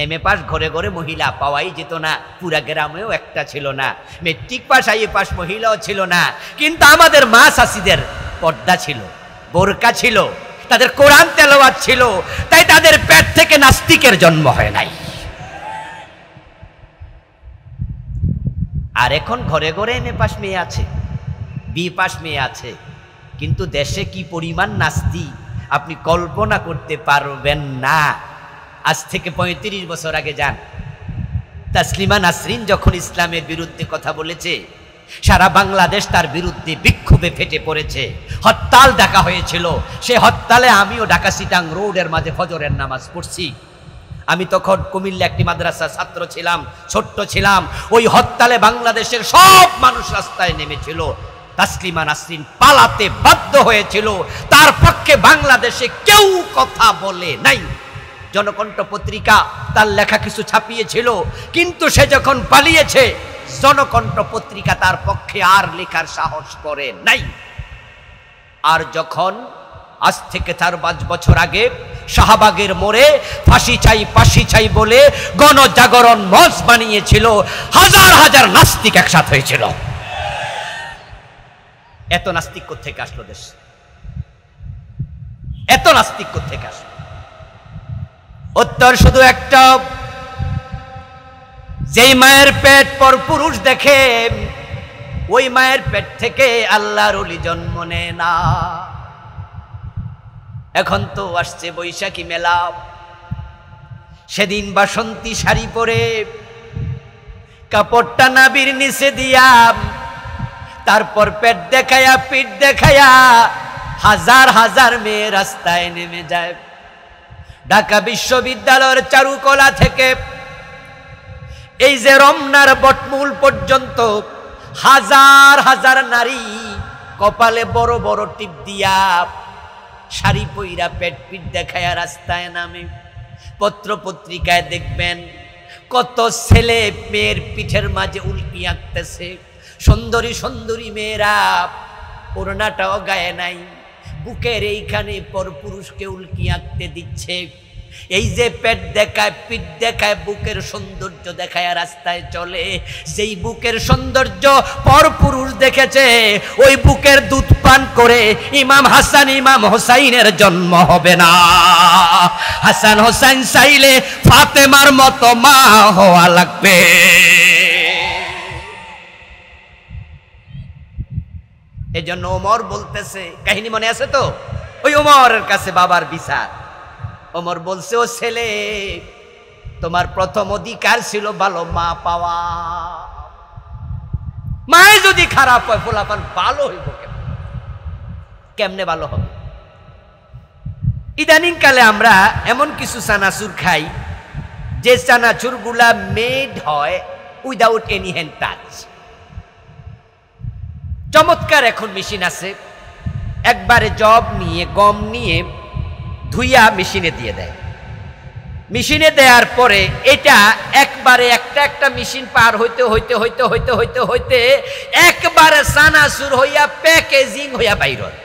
এমএ পাস ঘরে ঘরে মহিলা পাওয়াই যেত না, পুরা গ্রামেও একটা ছিল না। মেট্রিক পাস আইএ পাস মহিলাও ছিল না, কিন্তু আমাদের মা শাশিদের পর্দা ছিল, বোরকা ছিল, তাদের কোরআন তেলাওয়াত ছিল, তাই তাদের পেট থেকে নাস্তিকের জন্ম হয় নাই। আর এখন ঘরে ঘরে এমএ পাস মেয়ে আছে, বি পাস মেয়ে আছে, কিন্তু দেশে কি পরিমাণ নাস্তি আপনি কল্পনা করতে পারবেন না। আজ থেকে 35 বছর আগে যান, তাসলিমা নাসরিন যখন ইসলামের বিরুদ্ধে কথা বলেছে, সারা বাংলাদেশ তার বিরুদ্ধে বিক্ষোভে ফেটে পড়েছে, হরতাল ডাকা হয়েছিল। সে হরতালে আমিও ঢাকা সিটাং রোডের মাঝে ফজরের নামাজ পড়ছি। আমি তখন কুমিল্লা একটি মাদ্রাসার ছাত্র ছিলাম, ছোট্ট ছিলাম। ওই হরতালে বাংলাদেশের সব মানুষ রাস্তায় নেমেছিল। তাসলিমা নাসরিন পালাতে বাধ্য হয়েছিল, তার পক্ষে বাংলাদেশে কেউ কথা বলে নাই। জনকণ্ঠ পত্রিকা তার লেখা কিছু ছাপিয়েছিল, কিন্তু সে যখন পালিয়েছে জনকণ্ঠ পত্রিকা তার পক্ষে আর লেখার সাহস করে নাই। আর যখন আজ থেকে 4-5 বছর আগে শাহবাগের মোড়ে ফাঁসি চাই বলে গণজাগরণ মঞ্চ বানিয়েছিল, হাজার হাজার নাস্তিক একসাথে হয়েছিল। এত নাস্তিক কোত্থেকে আসলো দেশ? এত নাস্তিক কোত্থেকে আসলো? উত্তর শুধু একটা, যেই মায়ের পেট পর পুরুষ দেখে ওই মায়ের পেট থেকে আল্লাহর ওলি জন্ম নেয় না। এখন তো আসছে বৈশাখী মেলা, সেদিন বাসন্তী শাড়ি পরে কাপড়টা নাবির নিচে দিয়া, তারপর পেট দেখায়া পিঠ দেখায়া হাজার হাজার মেয়ে রাস্তায় নেমে যায়। ঢাকা বিশ্ববিদ্যালয়ের চারুকলা থেকে এই যে রমনার বটমূল পর্যন্ত হাজার হাজার নারী কপালে বড় বড় টিপ দিয়া শাড়ি পইরা পেট পিঠ দেখায়া রাস্তায় নামে। পত্র পত্রিকায় দেখবেন কত ছেলে মেয়ের পিঠের মাঝে উল্কি আঁকতেছে। সুন্দরী সুন্দরী মেয়েরা ওড়নাটাও গায়ে নাই, বুকের এইখানে পর পুরুষকে উল্কি আঁকতে দিচ্ছে। এই যে পেট দেখায় পিঠ দেখায় বুকের সৌন্দর্য দেখায় রাস্তায় চলে, যেই বুকের সৌন্দর্য পর পুরুষ দেখেছে ওই বুকের দুধ পান করে ইমাম হাসান ইমাম হোসাইনের জন্ম হবে না। হাসান হোসাইন চাইলে ফাতেমার মতো মা হওয়া লাগবে। এই জন্য ওমর বলতেছে, কাহিনী মনে আছে তো, ওই ওমরের কাছে বাবার বিচার, ওমর বলছে, ও ছেলে, তোমার প্রথম অধিকার ছিল ভালো মা পাওয়া। মায়ে যদি খারাপ হয় পোলাপান ভালো হইব কেমনে ভালো হবে? ইদানিং কালে আমরা এমন কিছু চানাচুর খাই যে চানাচুর গুলা মেড হয় উইদাউট এনি হ্যান্ড টাচ। চমৎকার এখন মেশিন আছে, একবারে জব নিয়ে গম নিয়ে ধুইয়া মেশিনে দিয়ে দেয়। মেশিনে দেওয়ার পরে এটা একবারে একটা একটা মেশিন পার হইতে হইতে হইতে হইতে হইতে হইতে একবারে চানাচুর হইয়া প্যাকেজিং হইয়া বাইর হয়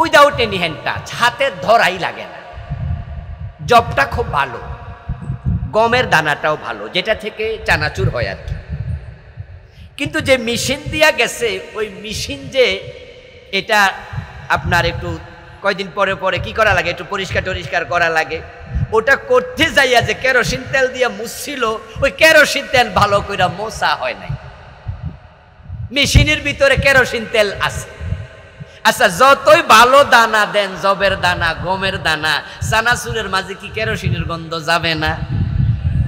উইদাউট এনি হ্যান্ড টাচ, হাতে ধরাই লাগে না। জবটা খুব ভালো, গমের দানাটাও ভালো, যেটা থেকে চানাচুর হয় আর কি। কিন্তু যে মেশিন দিয়া গেছে ওই মেশিন যে এটা আপনার একটু কয়দিন পরে পরে কি করা লাগে, একটু পরিষ্কার টরিষ্কার করা লাগে। ওটা করতে যাইয়া যে কেরোসিন তেল দিয়া মুছছিল, ওই কেরোসিন তেল ভালো করে মোছা হয় নাই, মেশিনের ভিতরে কেরোসিন তেল আছে। আচ্ছা, যতই ভালো দানা দেন, জবের দানা, গমের দানা, চানাচুরের মাঝে কি কেরোসিনের গন্ধ যাবে না?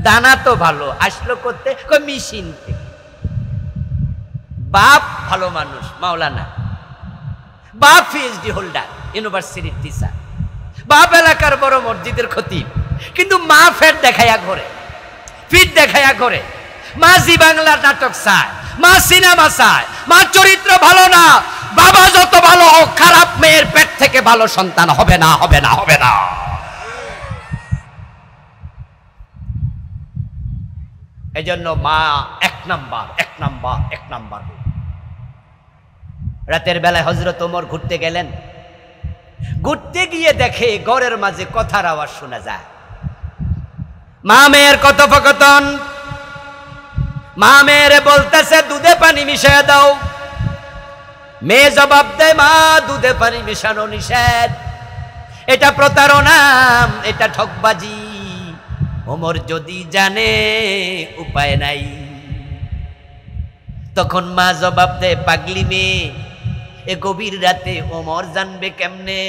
দানা তো ভালো, আসলো করতে মেশিন থেকে। বাপ ভালো মানুষ, মাওলানা, বাপ পিএইচডি হোল্ডার, ইউনিভার্সিটির টিচার, বাপ এলাকার বড় মসজিদের খতিব, কিন্তু মা ফেট দেখাইয়া ঘরে, ফিট দেখাইয়া ঘরে। মা জি বাংলার নাটক চায়, মা সিনেমা চায়, মা চরিত্র ভালো না। বাবা যত ভালো হোক, খারাপ মেয়ের পেট থেকে ভালো সন্তান হবে না, হবে না, হবে না। এজন্য মা এক নাম্বার, এক নাম্বার, এক নাম্বার। রাতের বেলায় হযরত ওমর ঘুরতে গেলেন, ঘুরতে গিয়ে দেখে ঘরের মাঝে কথার আওয়াজ শোনা যায়, মা মেয়ের কথোপকথন। মা মেয়েরে বলতেছে দুধে পানি মিশিয়ে দাও। মেয়ে জবাব দেয়, মা দুধে পানি মিশানো নিষেধ, এটা প্রতারণা, এটা ঠকবাজি। ওমর যদি জানে উপায় নাই। তখন মা জবাব দেয়, পাগলি মেয়ে, এ গভীর রাতে ওমর জানবে কেমনে?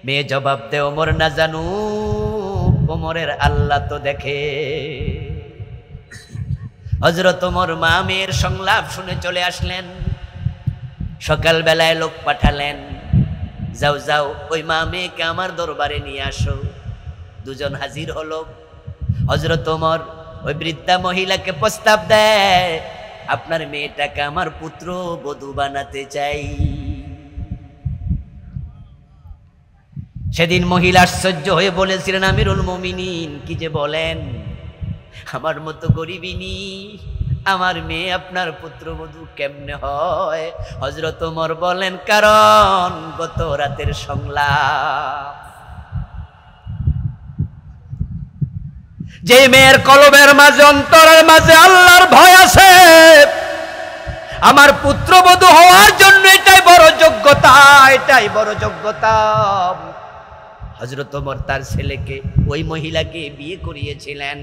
মেয়ে জবাব দেয়, ওমর না জানু, ওমরের আল্লাহ তো দেখে। হযরত ওমর মা মেয়ের সংলাপ শুনে চলে আসলেন। সকাল বেলায় লোক পাঠালেন, যাও যাও ওই মা মেয়েকে আমার দরবারে নিয়ে আসো। দুজন হাজির হলো। হযরত ওমর ওই বৃদ্ধা মহিলাকে প্রস্তাব দেয়, আপনার মেয়েটাকে আমার পুত্র বধূ বানাতে চাই। সেদিন মহিলা আশ্চর্য হয়ে বলেছিলেন, আমিরুল মুমিনিন, কি যে বলেন, আমার মতো গরিবিনী আমার মেয়ে আপনার পুত্রবধূ কেমনে হয়? হযরত ওমর বলেন, কারণ গত রাতের সংলাপ। যে মেয়ের কলবের মাঝে, অন্তরের মাঝে আল্লাহর ভয় আছে, আমার পুত্রবধূ হওয়ার জন্য এটাই বড় যোগ্যতা, এটাই বড় যোগ্যতা। হযরত ওমর তার ছেলেকে ওই মহিলাকে বিয়ে করিয়েছিলেন।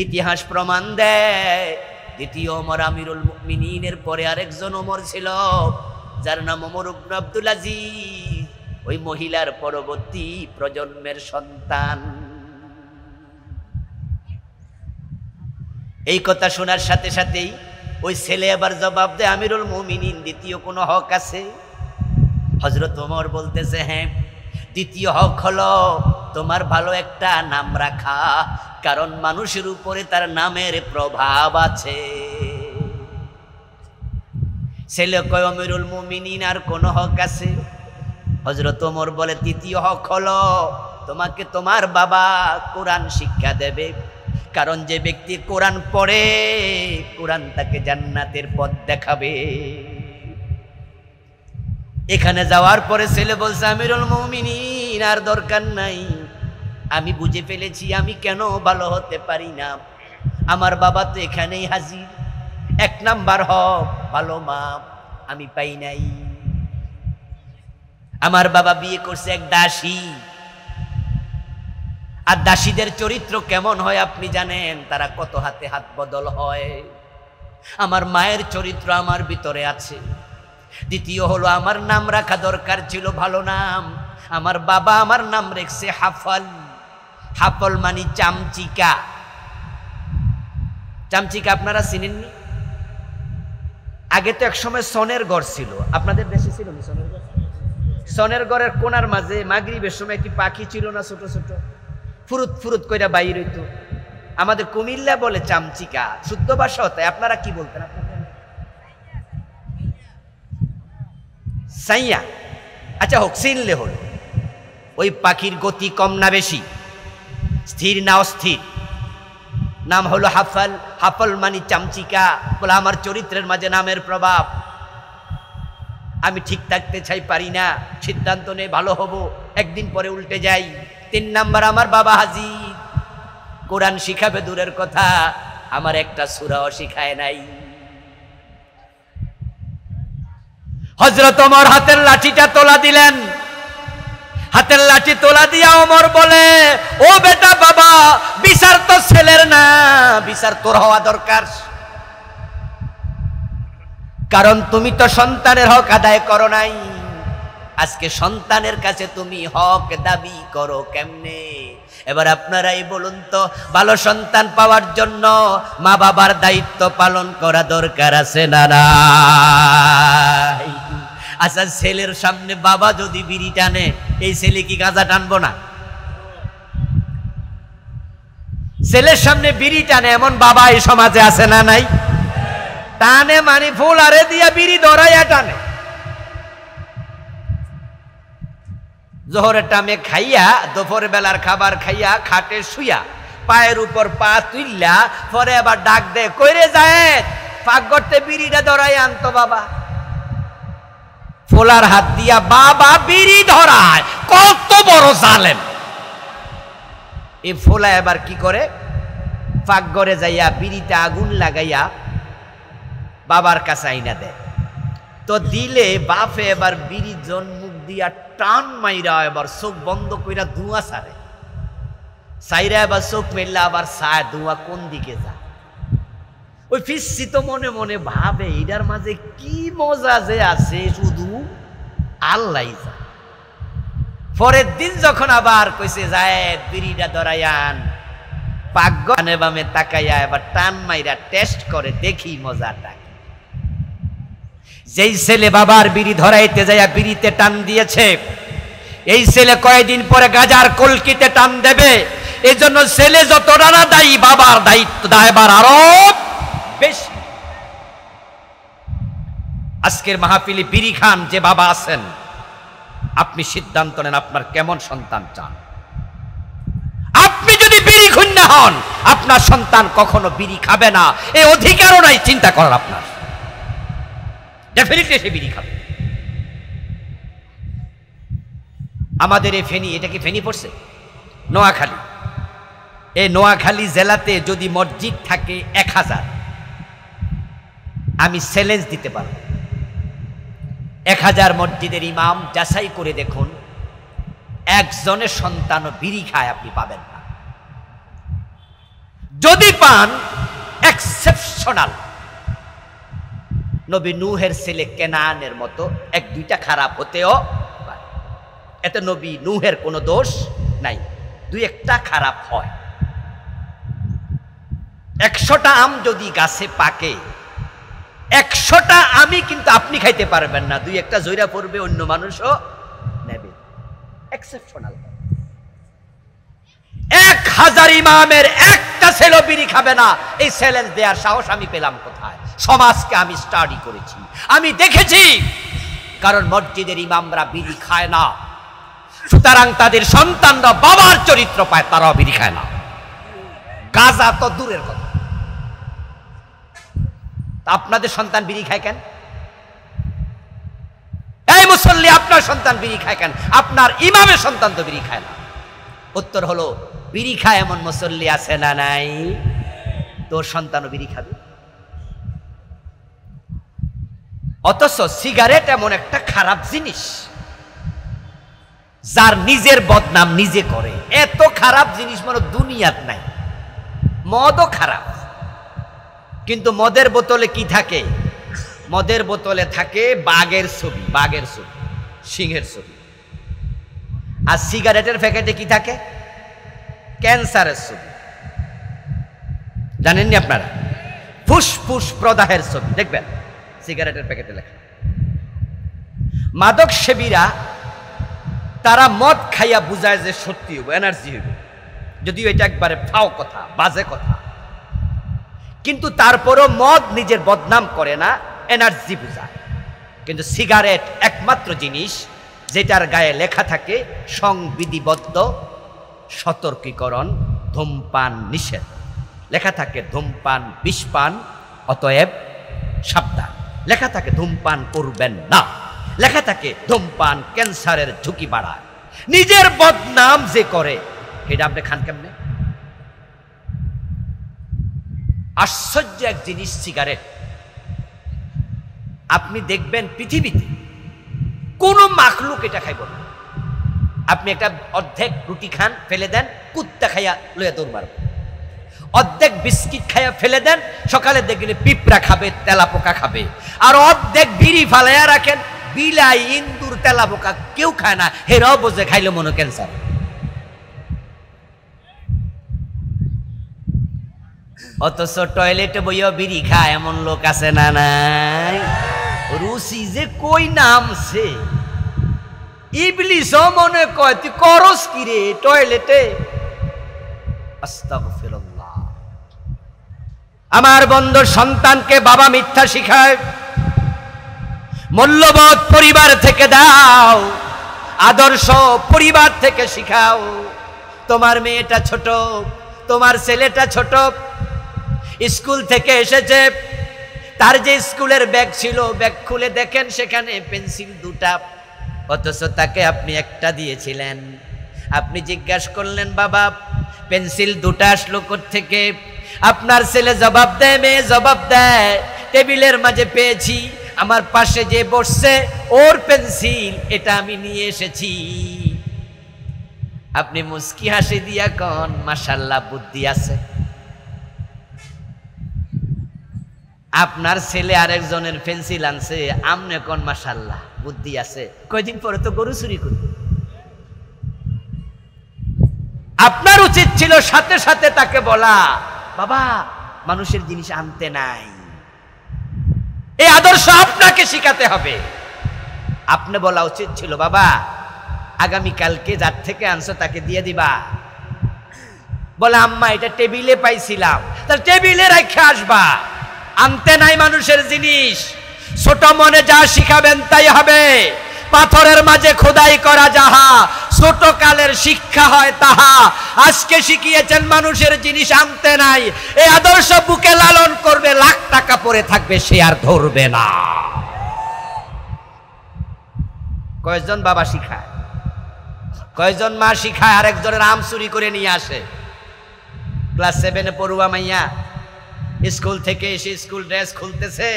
ইতিহাস প্রমাণ দেয়, দ্বিতীয় ওমর আমিরুল মুমিনিনের পরে আরেকজন ওমর ছিল, যার নাম ওমর ইবনে আব্দুল আজিজ, ওই মহিলার পরবর্তী প্রজন্মের সন্তান। এই কথা শোনার সাথে সাথেই ওই ছেলে আবার জবাব দেয়, আমিরুল মুমিনিন, দ্বিতীয় কোনো হক আছে? হযরত ওমর বলতেছে, হ্যাঁ, দ্বিতীয় হক হলো তোমার ভালো একটা নাম রাখা, কারণ মানুষের উপরে তার নামের প্রভাব আছে। ছেলে কয়, আমিরুল মুমিনিন, আর কোন হক আছে? হযরত ওমর বলে, তৃতীয় হক হলো তোমাকে তোমার বাবা কোরআন শিক্ষা দেবে, কারণ যে ব্যক্তি কোরআন পড়ে, কোরআন তাকে জান্নাতের পথ দেখাবে। এখানে যাওয়ার পরে ছেলে বলছে, আমিরুল মুমিনিন, আর দরকার নাই, আমি বুঝে ফেলেছি আমি কেন ভালো হতে পারি না। আমার বাবা তো এখানেই হাজির, এক নাম্বার হক ভালো মা আমি পাই নাই। আমার বাবা বিয়ে করছে এক দাসী, আর দাসীদের চরিত্র কেমন হয় আপনি জানেন, তারা কত হাতে হাত বদল হয়। আমার মায়ের চরিত্র আমার ভিতরে আছে। দ্বিতীয় হলো আমার নাম রাখা দরকার ছিল ভালো নাম, আমার বাবা আমার নাম রেখেছে হাফল। হাফল মানে চামচিকা। চামচিকা আপনারা চিনেননি? আগে তো এক সময় সনের ঘর ছিল, আপনাদের দেশে ছিল না সনের ঘর? সনের ঘরের কোনার মাঝে মাগরিবের সময় একটি পাখি ছিল না, ছোট ছোট, ফুরুত ফুরুত কইরা বাইর হইতো। আমাদের কুমিল্লা বলে চামচিকা, শুদ্ধ ভাষা হতো। আপনারা কি বলতেন? সাইয়া। আচ্ছা হোক, চিনলে হলো। ওই পাখির গতি কম না বেশি, স্থির না অস্থির, নাম হলো হাফল। হাফল মানে চামচিকা। বলে আমার চরিত্রের মাঝে নামের প্রভাব, আমি ঠিক থাকতে চাই, পারি না, সিদ্ধান্ত নেই ভালো হব, একদিন পরে উল্টে যাই। 3 নাম্বার, আমার বাবা হাজি কোরআন শিখাবে দূরের কথা, আমার একটা সূরাও শিখায় নাই। হযরত ওমর হাতের লাঠিটা তোলা দিলেন। হাতের লাঠি তোলা দিয়া ওমর বলে, ও বেটা বাবা, বিচার তো ছেলের না, বিচার তোর হওয়া দরকার। কারণ তুমি তো সন্তানের হক আদায় করো নাই। আজকে সন্তানের কাছে তুমি হক দাবি করো কেমনে? এবার আপনারাই বলুন তো, ভালো সন্তান পাওয়ার জন্য মা বাবার দায়িত্ব পালন করা দরকার আছে না নাই? আচ্ছা, ছেলের সামনে বাবা যদি বিড়ি টানে, এই ছেলে কি গাঁজা টানবো না? ছেলের সামনে বিড়ি টানে এমন বাবা এই সমাজে আছে না নাই? টানে মানে ফুল আরে দিয়া বিড়ি ধরাইয়া টানে। জোহরের টামে খাইয়া, দুপুর বেলার খাবার খাইয়া, খাটে শুইয়া, পায়ের উপর পা তুইলা পরে আবার ডাক দে, কইরে যায় পাক করতে বিড়িটা ধরাই আনতো বাবা। ফোলার হাত দিয়া বাবা বিড়ি ধরায়, কত বড় জালেম! এই ফোলা এবার কি করে, পাক ঘরে যাইয়া বিড়িতে আগুন লাগাইয়া বাবার কাছে আইনা দেয়। তো দিলে বাপে এবার বিড়ি মুখ দিয়া টান মাইরা এবার চোখ বন্ধ কইরা ধোঁয়া ছাড়ে, সাইরা এবার চোখ মেললা আবার ছায়, ধোঁয়া কোন দিকে যা। ওই ফিসি তো মনে মনে ভাবে, এটার মাঝে কি মজা যে আছে শুধু আল্লাহ যা। পরের দিন যখন আবার কইছে যায় বিড়িটা ধরাইয়ান, পাকঘরে বামে তাকাইয়া এবার টান মাইরা টেস্ট করে দেখি মজাটা। যেই ছেলে বাবার বিড়ি ধরাইতে যাইয়া বিড়িতে টান দিয়েছে, এই ছেলে কয়েকদিন পরে গাজার কলকিতে টান দেবে। এই জন্য ছেলে যত রানা দায়ী, বাবার দায়িত্ব দায়বার আরো বেশি। আজকের মাহফিলে বিড়ি খান যে বাবা আছেন, আপনি সিদ্ধান্ত নেন আপনার কেমন সন্তান চান। আপনি যদি বিড়ি খুন্না হন, আপনার সন্তান কখনো বিড়ি খাবে না, এই অধিকারও নাই চিন্তা করার আপনার। ডেফিনেটলি সে বিড়ি খাবে। আমাদের এই ফেনী, এটা কি ফেনী পড়ছে? নোয়াখালী। এই নোয়াখালী জেলাতে যদি মসজিদ থাকে 1000, আমি চ্যালেঞ্জ দিতে পারব, 1000 মসজিদের ইমাম যাচাই করে দেখুন, একজনের সন্তানও বিড়ি খায় আপনি পাবেন না। যদি পান, এক্সেপশনাল। নবী নূহের ছেলে কেনানের মতো 1-2টা খারাপ হতেও পারে, এতে নবী নূহের কোনো দোষ নাই, 2-1টা খারাপ হয়। 100টা আম যদি গাছে পাকে, 100টা আমি কিন্তু আপনি খাইতে পারবেন না, 2-1টা জয়রা পড়বে, অন্য মানুষও নেবে, এক্সেপশনাল। 1000 ইমামের একটা ছেলে বিড়ি খাবে না, এই চ্যালেঞ্জ দেওয়ার সাহস আমি পেলাম কোথায়? সমাজকে আমি স্টাডি করেছি, আমি দেখেছি। কারণ মসজিদের ইমামরা বিড়ি খায় না, সুতরাং তাদের সন্তানরা বাবার চরিত্র পায়, তারাও বিড়ি খায় না। গাঁজা তো দূরের কথা। আপনাদের সন্তান বিড়ি খায় কেন? এই মুসল্লি, আপনার সন্তান বিড়ি খায় কেন? আপনার ইমামের সন্তান তো বিড়ি খায় না। উত্তর হলো, বিড়ি খায় এমন মুসল্লি আছে না নাই? তোর সন্তানও বিড়ি খাবে। অথচ সিগারেট এমন একটা খারাপ জিনিস, যার নিজের বদনাম নিজে করে। এত খারাপ জিনিস মনে দুনিয়াত নাই। মদও খারাপ, কিন্তু মদের বোতলে কি থাকে? মদের বোতলে থাকে বাঘের ছবি, বাঘের ছবি, সিংহের ছবি। আর সিগারেটের প্যাকেটে কি থাকে? ক্যান্সারের ছবি। জানেননি আপনারা? ফুসফুস প্রদাহের ছবি দেখবেন সিগারেটের প্যাকেটে লেখা। মাদক সেবীরা তারা মদ খাইয়া বুঝায় যে সত্যি হইব, এনার্জি হইব, যদিও এটা একবারে ফাও কথা, বাজে কথা, কিন্তু তারপরও মদ নিজের বদনাম করে না, এনার্জি বুঝায়। কিন্তু সিগারেট একমাত্র জিনিস যেটার গায়ে লেখা থাকে সংবিধিবদ্ধ সতর্কীকরণ, ধূমপান নিষেধ। লেখা থাকে ধূমপান বিষপান, অতএব সাবধান। লেখা থাকে ধূমপান করবেন না। লেখা থাকে ধূমপান ক্যান্সারের ঝুঁকি বাড়ায়। নিজের বদনাম যে করে এটা আপনি খান কেমনে? আশ্চর্য এক জিনিস সিগারেট। আপনি দেখবেন পৃথিবীতে কোন মাখলুক এটা খাইব না। আপনি একটা অর্ধেক রুটি খান, ফেলে দেন, কুত্তা খাইয়া লইয়া দৌড় মারবে। অর্ধেক বিস্কিট খাইয়া ফেলে দেন, সকালে দেখলে পিঁপড়া খাবে, তেলাপোকা খাবে। আর অর্ধেক বিড়ি ফালাইয়া রাখেন, বিলাই, ইন্দুর, তেলাপোকা কেউ খায় না, হেরাও বোঝে খাইলে মনে ক্যান্সার। অথচ টয়লেটে বইয়াও বিড়ি খায় এমন লোক আছে না নাই? রুচি যে কই নামছে, ইবলিসও মনে কয় তুই করস কি রে টয়লেটে। আস্তাগফিরুল্লাহ। আমার বন্ধুর সন্তানকে বাবা মিথ্যা শিখায়, মূল্যবোধ পরিবার থেকে দাও, আদর্শ পরিবার থেকে শিখাও। তোমার মেয়েটা ছোট, তোমার ছেলেটা ছোট, স্কুল থেকে এসেছে, তার যে স্কুলের ব্যাগ ছিল, ব্যাগ খুলে দেখেন সেখানে পেন্সিল দুটা, অথচ তাকে আপনি একটা দিয়েছিলেন। আপনি জিজ্ঞাসা করলেন বাবা পেন্সিল দুটা আসলো কোত্থেকে? আপনার ছেলে জবাব দেয়, মেয়ে জবাব দেয়, টেবিলের মাঝে পেয়েছি, আমার পাশে যে বসছে ওর পেন্সিল, এটা আমি নিয়ে এসেছি। আপনি মুস্কি হাসি দিয়া কন মাশাআল্লাহ বুদ্ধি আছে। আপনার ছেলে আরেকজনের পেন্সিল আনছে, আমনে কোন মাশাআল্লাহ বুদ্ধি আছে। কয়দিন পরে তো গরু চুরি করবে। আপনার উচিত ছিল সাথে সাথে তাকে বলা, বাবা মানুষের জিনিস আনতে নাই, এই আদর্শ আপনাকে শিখাতে হবে। আপনি বলা উচিত ছিল বাবা আগামী কালকে যার থেকে আনছো তাকে দিয়ে দিবা। বলে আম্মা এটা টেবিলে পাইছিলাম, তার টেবিলে রেখে আসবা। আনতে নাই মানুষের জিনিস। ছোট মনে যা শিখাবেন তাই হবে। পাথরের মাঝে খোদাই করা যাহা, ছোট কালের শিক্ষা হয় তাহা। আজকে শিখিয়েছেন মানুষের জিনিস আনতে নাই, এই আদর্শ বুকে লালন করবে, লাখ টাকা পড়ে থাকবে সে আর ধরবে না। কয়জন বাবা শিখায়, কয়জন মা শিখায় আরেকজনের আম চুরি করে নিয়ে আসে। ক্লাস 7-এ পড়ুয়া মাইয়া স্কুল থেকে এসে স্কুল ড্রেস খুলতেছে,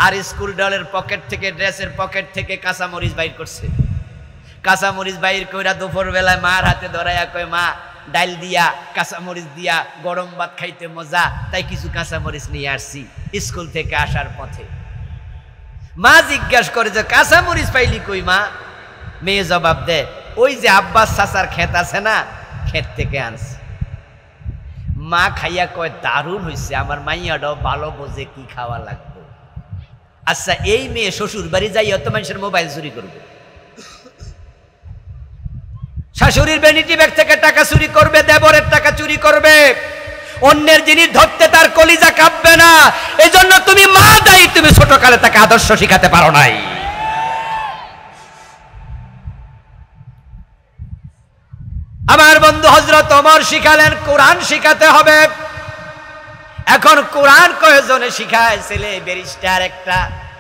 আর স্কুল ডলের পকেট থেকে, ড্রেসের পকেট থেকে কাঁচামরিচ বাইর করছে। কাঁচামরিচ বাইর কইরা দুপুর বেলায় মার হাতে ধরাইয়া কয় মা ডাল দিয়া কাঁচামরিচ দিয়া গরম ভাত খাইতে মজা, তাই কিছু কাঁচামরিচ নিয়ে আসছি। স্কুল থেকে আসার পথে মা জিজ্ঞাসা করে যে কাঁচামরিচ পাইলি কই মা? মেয়ে জবাব দেয় ওই যে আব্বাস চাচার ক্ষেত আছে না, ক্ষেত থেকে আনছে। মা খাইয়া কয় দারুণ হয়েছে, আমার মাইয়াটাও ভালো বোঝে কি খাওয়া লাগবে। আচ্ছা এই মেয়ে শ্বশুর বাড়ি যাই অত মানুষের মোবাইল চুরি করবে, শাশুড়ির ভ্যানিটি ব্যাগ থেকে টাকা চুরি করবে, দেবরের টাকা চুরি করবে, অন্যের জিনিস ধরতে তার কলিজা কাঁপবে না। এজন্য তুমি মা দায়ী, তুমি ছোটকালে তাকে আদর্শ শিখাতে পারো নাই। আমার বন্ধু হযরত ওমর শিখালেন কোরআন শিখাতে হবে। এখন কোরআন কয়জনে শিখায়? ছেলে ব্যারিস্টার একটা,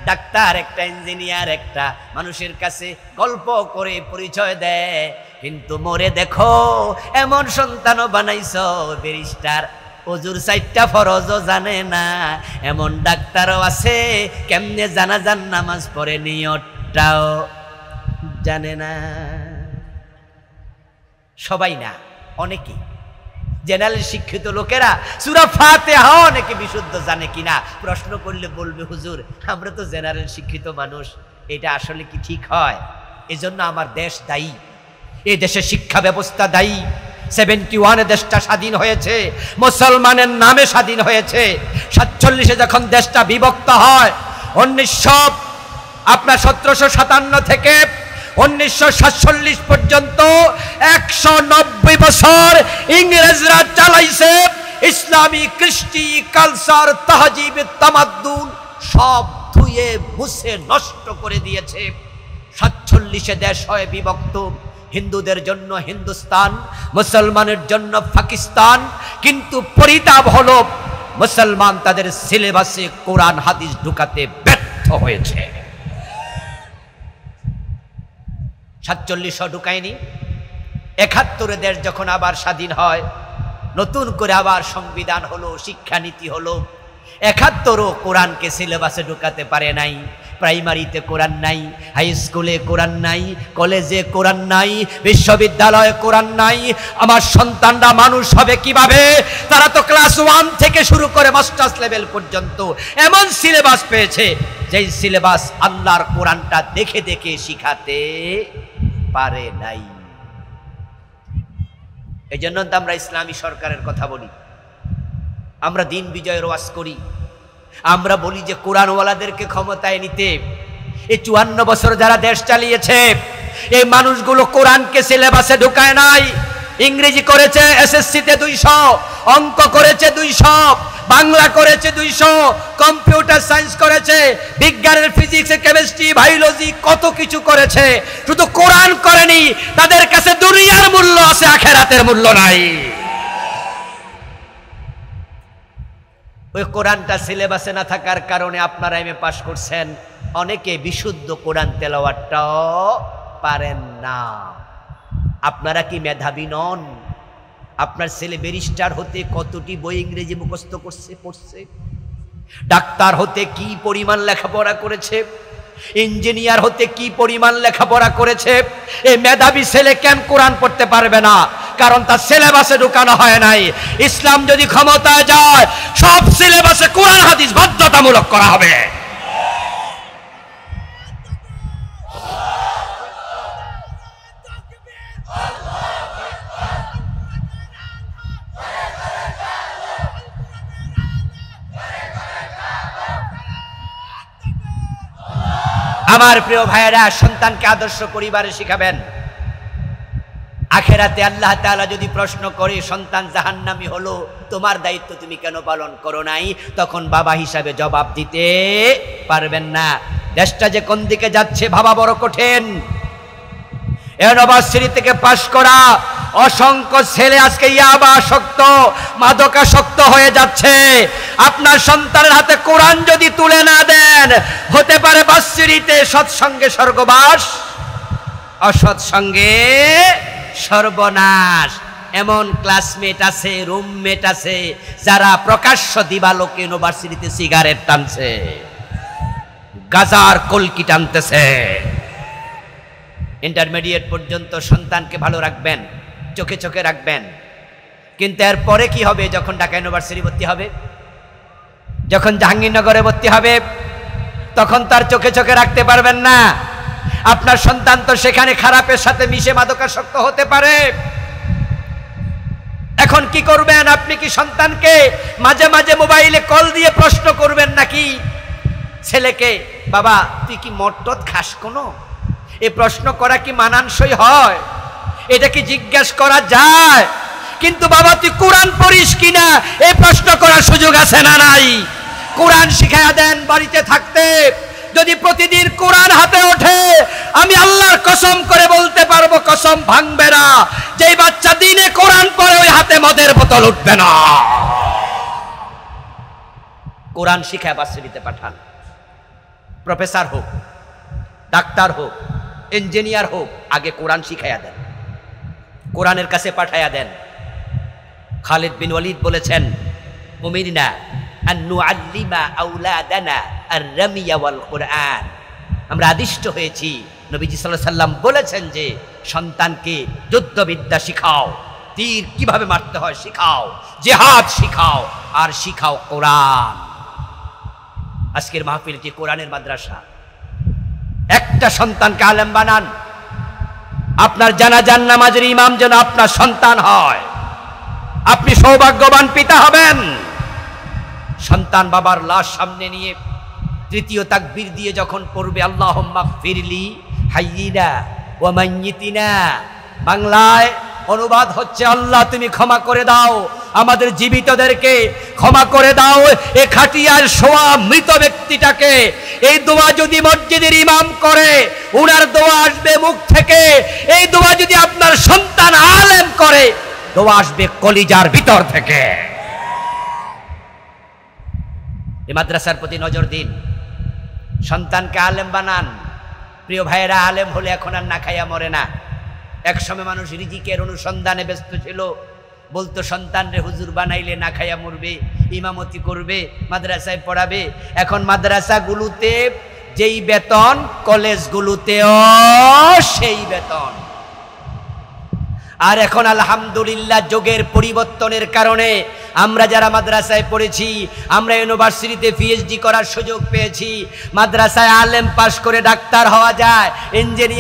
ডাক্তার একটা, ইঞ্জিনিয়ার একটা, মানুষের কাছে গল্প করে পরিচয় দেয়। কিন্তু মোরে দেখো এমন সন্তানও বানাইছো ব্যারিস্টার, ওজুর 4টা ফরজও জানে না। এমন ডাক্তারও আছে কেমনে জানাজার নামাজ পড়ে নিয়তটাও জানে না। সবাই না, অনেকেই। জেনারেল শিক্ষিত লোকেরা সূরা ফাতিহা অনেকে বিশুদ্ধ জানে কিনা প্রশ্ন করলে বলবে হুজুর আমরা তো জেনারেল শিক্ষিত মানুষ, এটা আসলে কি ঠিক হয়? এজন্য আমার দেশ দায়ী, এই দেশে শিক্ষা ব্যবস্থা দায়ী। 71-এ দেশটা স্বাধীন হয়েছে, মুসলমানের নামে স্বাধীন হয়েছে। 47-এ যখন দেশটা বিভক্ত হয়, 1757 থেকে 1947 পর্যন্ত 190 বছর ইংরেজরা চালাইছে। ইসলামী, কৃষ্টি, কালচার, তাহজিব, তামাদ্দুন সব ধুয়ে মুছে নষ্ট করে দিয়েছে। 47-এ দেশ হয় বিভক্ত, হিন্দুদের জন্য হিন্দুস্তান, মুসলমানের জন্য পাকিস্তান। কিন্তু পরিতাপ হলো মুসলমান তাদের সিলেবাসে কোরআন হাদিস ঢুকাতে ব্যর্থ হয়েছে। 47 ঢুকায়নি। 71-এ দেশ যখন আবার স্বাধীন হয়, নতুন করে আবার সংবিধান হলো, শিক্ষানীতি হলো। 71-ও কোরআনকে সিলেবাসে ঢুকাতে পারে নাই। প্রাইমারিতে কোরআন নাই, হাই স্কুলে কোরআন নাই, কলেজে কোরআন নাই, বিশ্ববিদ্যালয়ে কোরআন নাই। আমার সন্তানরা মানুষ হবে কিভাবে? তারা তো ক্লাস 1 থেকে শুরু করে মাস্টার্স লেভেল পর্যন্ত এমন সিলেবাস পেয়েছে, যেই সিলেবাস আল্লাহর কোরআনটা দেখে দেখে শিখাতে পারে নাই। এই জন্য তো আমরা ইসলামী সরকারের কথা বলি, আমরা দিন বিজয়ের ওয়াজ করি, আমরা বলি যে কোরআনওয়ালাদেরকে ক্ষমতায় নিতে। এই 54 বছর যারা দেশ চালিয়েছে, এই মানুষগুলো কোরআনকে সিলেবাসে ঢুকায় নাই। ইংরেজি করেছে এসএসসিতে 200, অঙ্ক করেছে 200, বাংলা করেছে 200, কম্পিউটার সায়েন্স করেছে, বিজ্ঞানের ফিজিক্স, কেমিস্ট্রি, বায়োলজি কত কিছু করেছে, শুধু কোরআন করেনি। তাদের কাছে দুনিয়ার মূল্য আছে, আখিরাতের মূল্য নাই। ওই কোরআনটা সিলেবাসে না থাকার কারণে আপনারা এমএ পাস করছেন, অনেকে বিশুদ্ধ কোরআন তেলাওয়াতটাও পারেন না। আপনারা কি মেধাবী নন? আপনার ছেলে ব্যারিস্টার হতে কতটি বই ইংরেজি মুখস্থ পড়ছে, ডাক্তার হতে কি পরিমাণ লেখাপড়া করেছে, ইঞ্জিনিয়ার হতে কি পরিমাণ লেখাপড়া করেছে। এই মেধাবী ছেলে কেন কোরআন পড়তে পারবে না? কারণ তার সিলেবাসে ঢুকানো হয় নাই। ইসলাম যদি ক্ষমতায় যায়, সব সিলেবাসে কোরআন হাদিস বাধ্যতামূলক করা হবে। আমার প্রিয় ভাইয়েরা, সন্তানকে আদর্শ পরিবারে শিখাবেন। আখেরাতে আল্লাহ তাআলা যদি প্রশ্ন করে সন্তান জাহান্নামী হলো, তোমার দায়িত্ব তুমি কেন পালন করো নাই, তখন বাবা হিসাবে জবাব দিতে পারবেন না। দেশটা যে কোন দিকে যাচ্ছে ভাবা বড় কঠিন। ইউনিভার্সিটি থেকে পাশ করা অসংখ্য ছেলে আজকে ইয়াবাসক্ত, মাদকাসক্ত হয়ে যাচ্ছে। আপনার সন্তানের হাতে কোরআন যদি তুলে না দেন, হতে পারে ভার্সিটিতে সৎসঙ্গে স্বর্গবাস, অসৎসঙ্গে সর্বনাশ। এমন ক্লাসমেট আছে, রুমমেট আছে, যারা প্রকাশ্য দিবালোকে ইউনিভার্সিটিতে সিগারেট টানছে, গাজার কলকি টানতেছে। ইন্টারমিডিয়েট পর্যন্ত সন্তানকে ভালো রাখবেন, চোখে চোখে রাখবেন। কিন্তু এরপরে কি হবে? যখন ঢাকা ইউনিভার্সিটি ভর্তি হবে, যখন জাহাঙ্গীরনগরে ভর্তি হবে, তখন তার চোখে চোখে রাখতে পারবেন না। আপনার সন্তান তো সেখানে খারাপের সাথে মিশে মাদকাসক্ত হতে পারে। এখন কি করবেন? আপনি কি সন্তানকে মাঝে মাঝে মোবাইলে কল দিয়ে প্রশ্ন করবেন নাকি ছেলেকে, বাবা তুই কি মদ খাস কোনো? এই প্রশ্ন করা কি মানানসই হয়? এটা কি জিজ্ঞেস করা যায়? কিন্তু বাবা তুই কোরআন পড়িস কিনা, এই প্রশ্ন করার সুযোগ আছে না নাই? কোরআন শিখায়া দেন বাড়িতে থাকতে। যদি প্রতিদিন কোরআন হাতে ওঠে, আমি আল্লাহর কসম করে বলতে পারবো, কসম ভাঙবে না, যেই বাচ্চা দিনে কোরআন পড়ে ওই হাতে মদের বোতল উঠবে না। কোরআন শিখায় ভার্সিটিতে পাঠান। প্রফেসর হোক, ডাক্তার হোক, ইঞ্জিনিয়ার হোক, আগে কোরআন শিখাইয়া দেন, কোরআনের কাছে পাঠাইয়া দেন। খালিদ বিন ওয়ালিদ বলেছেন, উমিরনা আন নুআল্লিমা আওলাদানা আর-রামিয়া ওয়াল কুরআন। আমরা আদিষ্ট হয়েছি, নবীজি সাল্লাল্লাহু আলাইহি সাল্লাম বলেছেন যে সন্তানকে যুদ্ধবিদ্যা শিখাও, তীর কিভাবে মারতে হয় শিখাও, জিহাদ শিখাও, আর শিখাও কোরআন। আজকের মাহফিল কি কোরআনের মাদ্রাসা? একটা সন্তানকে আলেম বানান, আপনার জানাজার নামাজের ইমাম যেন আপনার সন্তান হয়, আপনি সৌভাগ্যবান পিতা হবেন। সন্তান বাবার লাশ সামনে নিয়ে তৃতীয় তাকবীর দিয়ে যখন পড়বে আল্লাহুম্মা গফিরলি হাইয়িনা ওয়া মাইয়িতিনা, বাংলায় অনুবাদ হচ্ছে আল্লাহ তুমি ক্ষমা করে দাও আমাদের জীবিতদেরকে, ক্ষমা করে দাও এ খাটিয়ার শোয়া মৃত ব্যক্তিটাকে। এই দোয়া যদি মসজিদের ইমাম করে উনার দোয়া আসবে মুখ থেকে, এই দোয়া যদি আপনার সন্তান আলেম করে দোয়া আসবে কলিজার ভিতর থেকে। এই মাদ্রাসার প্রতি নজর দিন, সন্তানকে আলেম বানান। প্রিয় ভাইয়েরা, আলেম হলে এখন আর না খাইয়া মরে না। একসময় মানুষ রিজিকের অনুসন্ধানে ব্যস্ত ছিল, বলতো সন্তান রে হুজুর বানাইলে না খাইয়া মরবে, ইমামতি করবে, মাদ্রাসায় পড়াবে। এখন মাদ্রাসাগুলোতে যেই বেতন, কলেজগুলোতেও সেই বেতন। আর এখন আলহামদুলিল্লাহ যুগের পরিবর্তনের কারণে আমরা যারা মাদ্রাসায় পড়েছি, আমরা ইউনিভার্সিটিতে পিএইচডি করার সুযোগ পেয়েছি। মাদ্রাসায় আলেম পাশ করে ডাক্তার হওয়া যায়, ইঞ্জিনিয়ার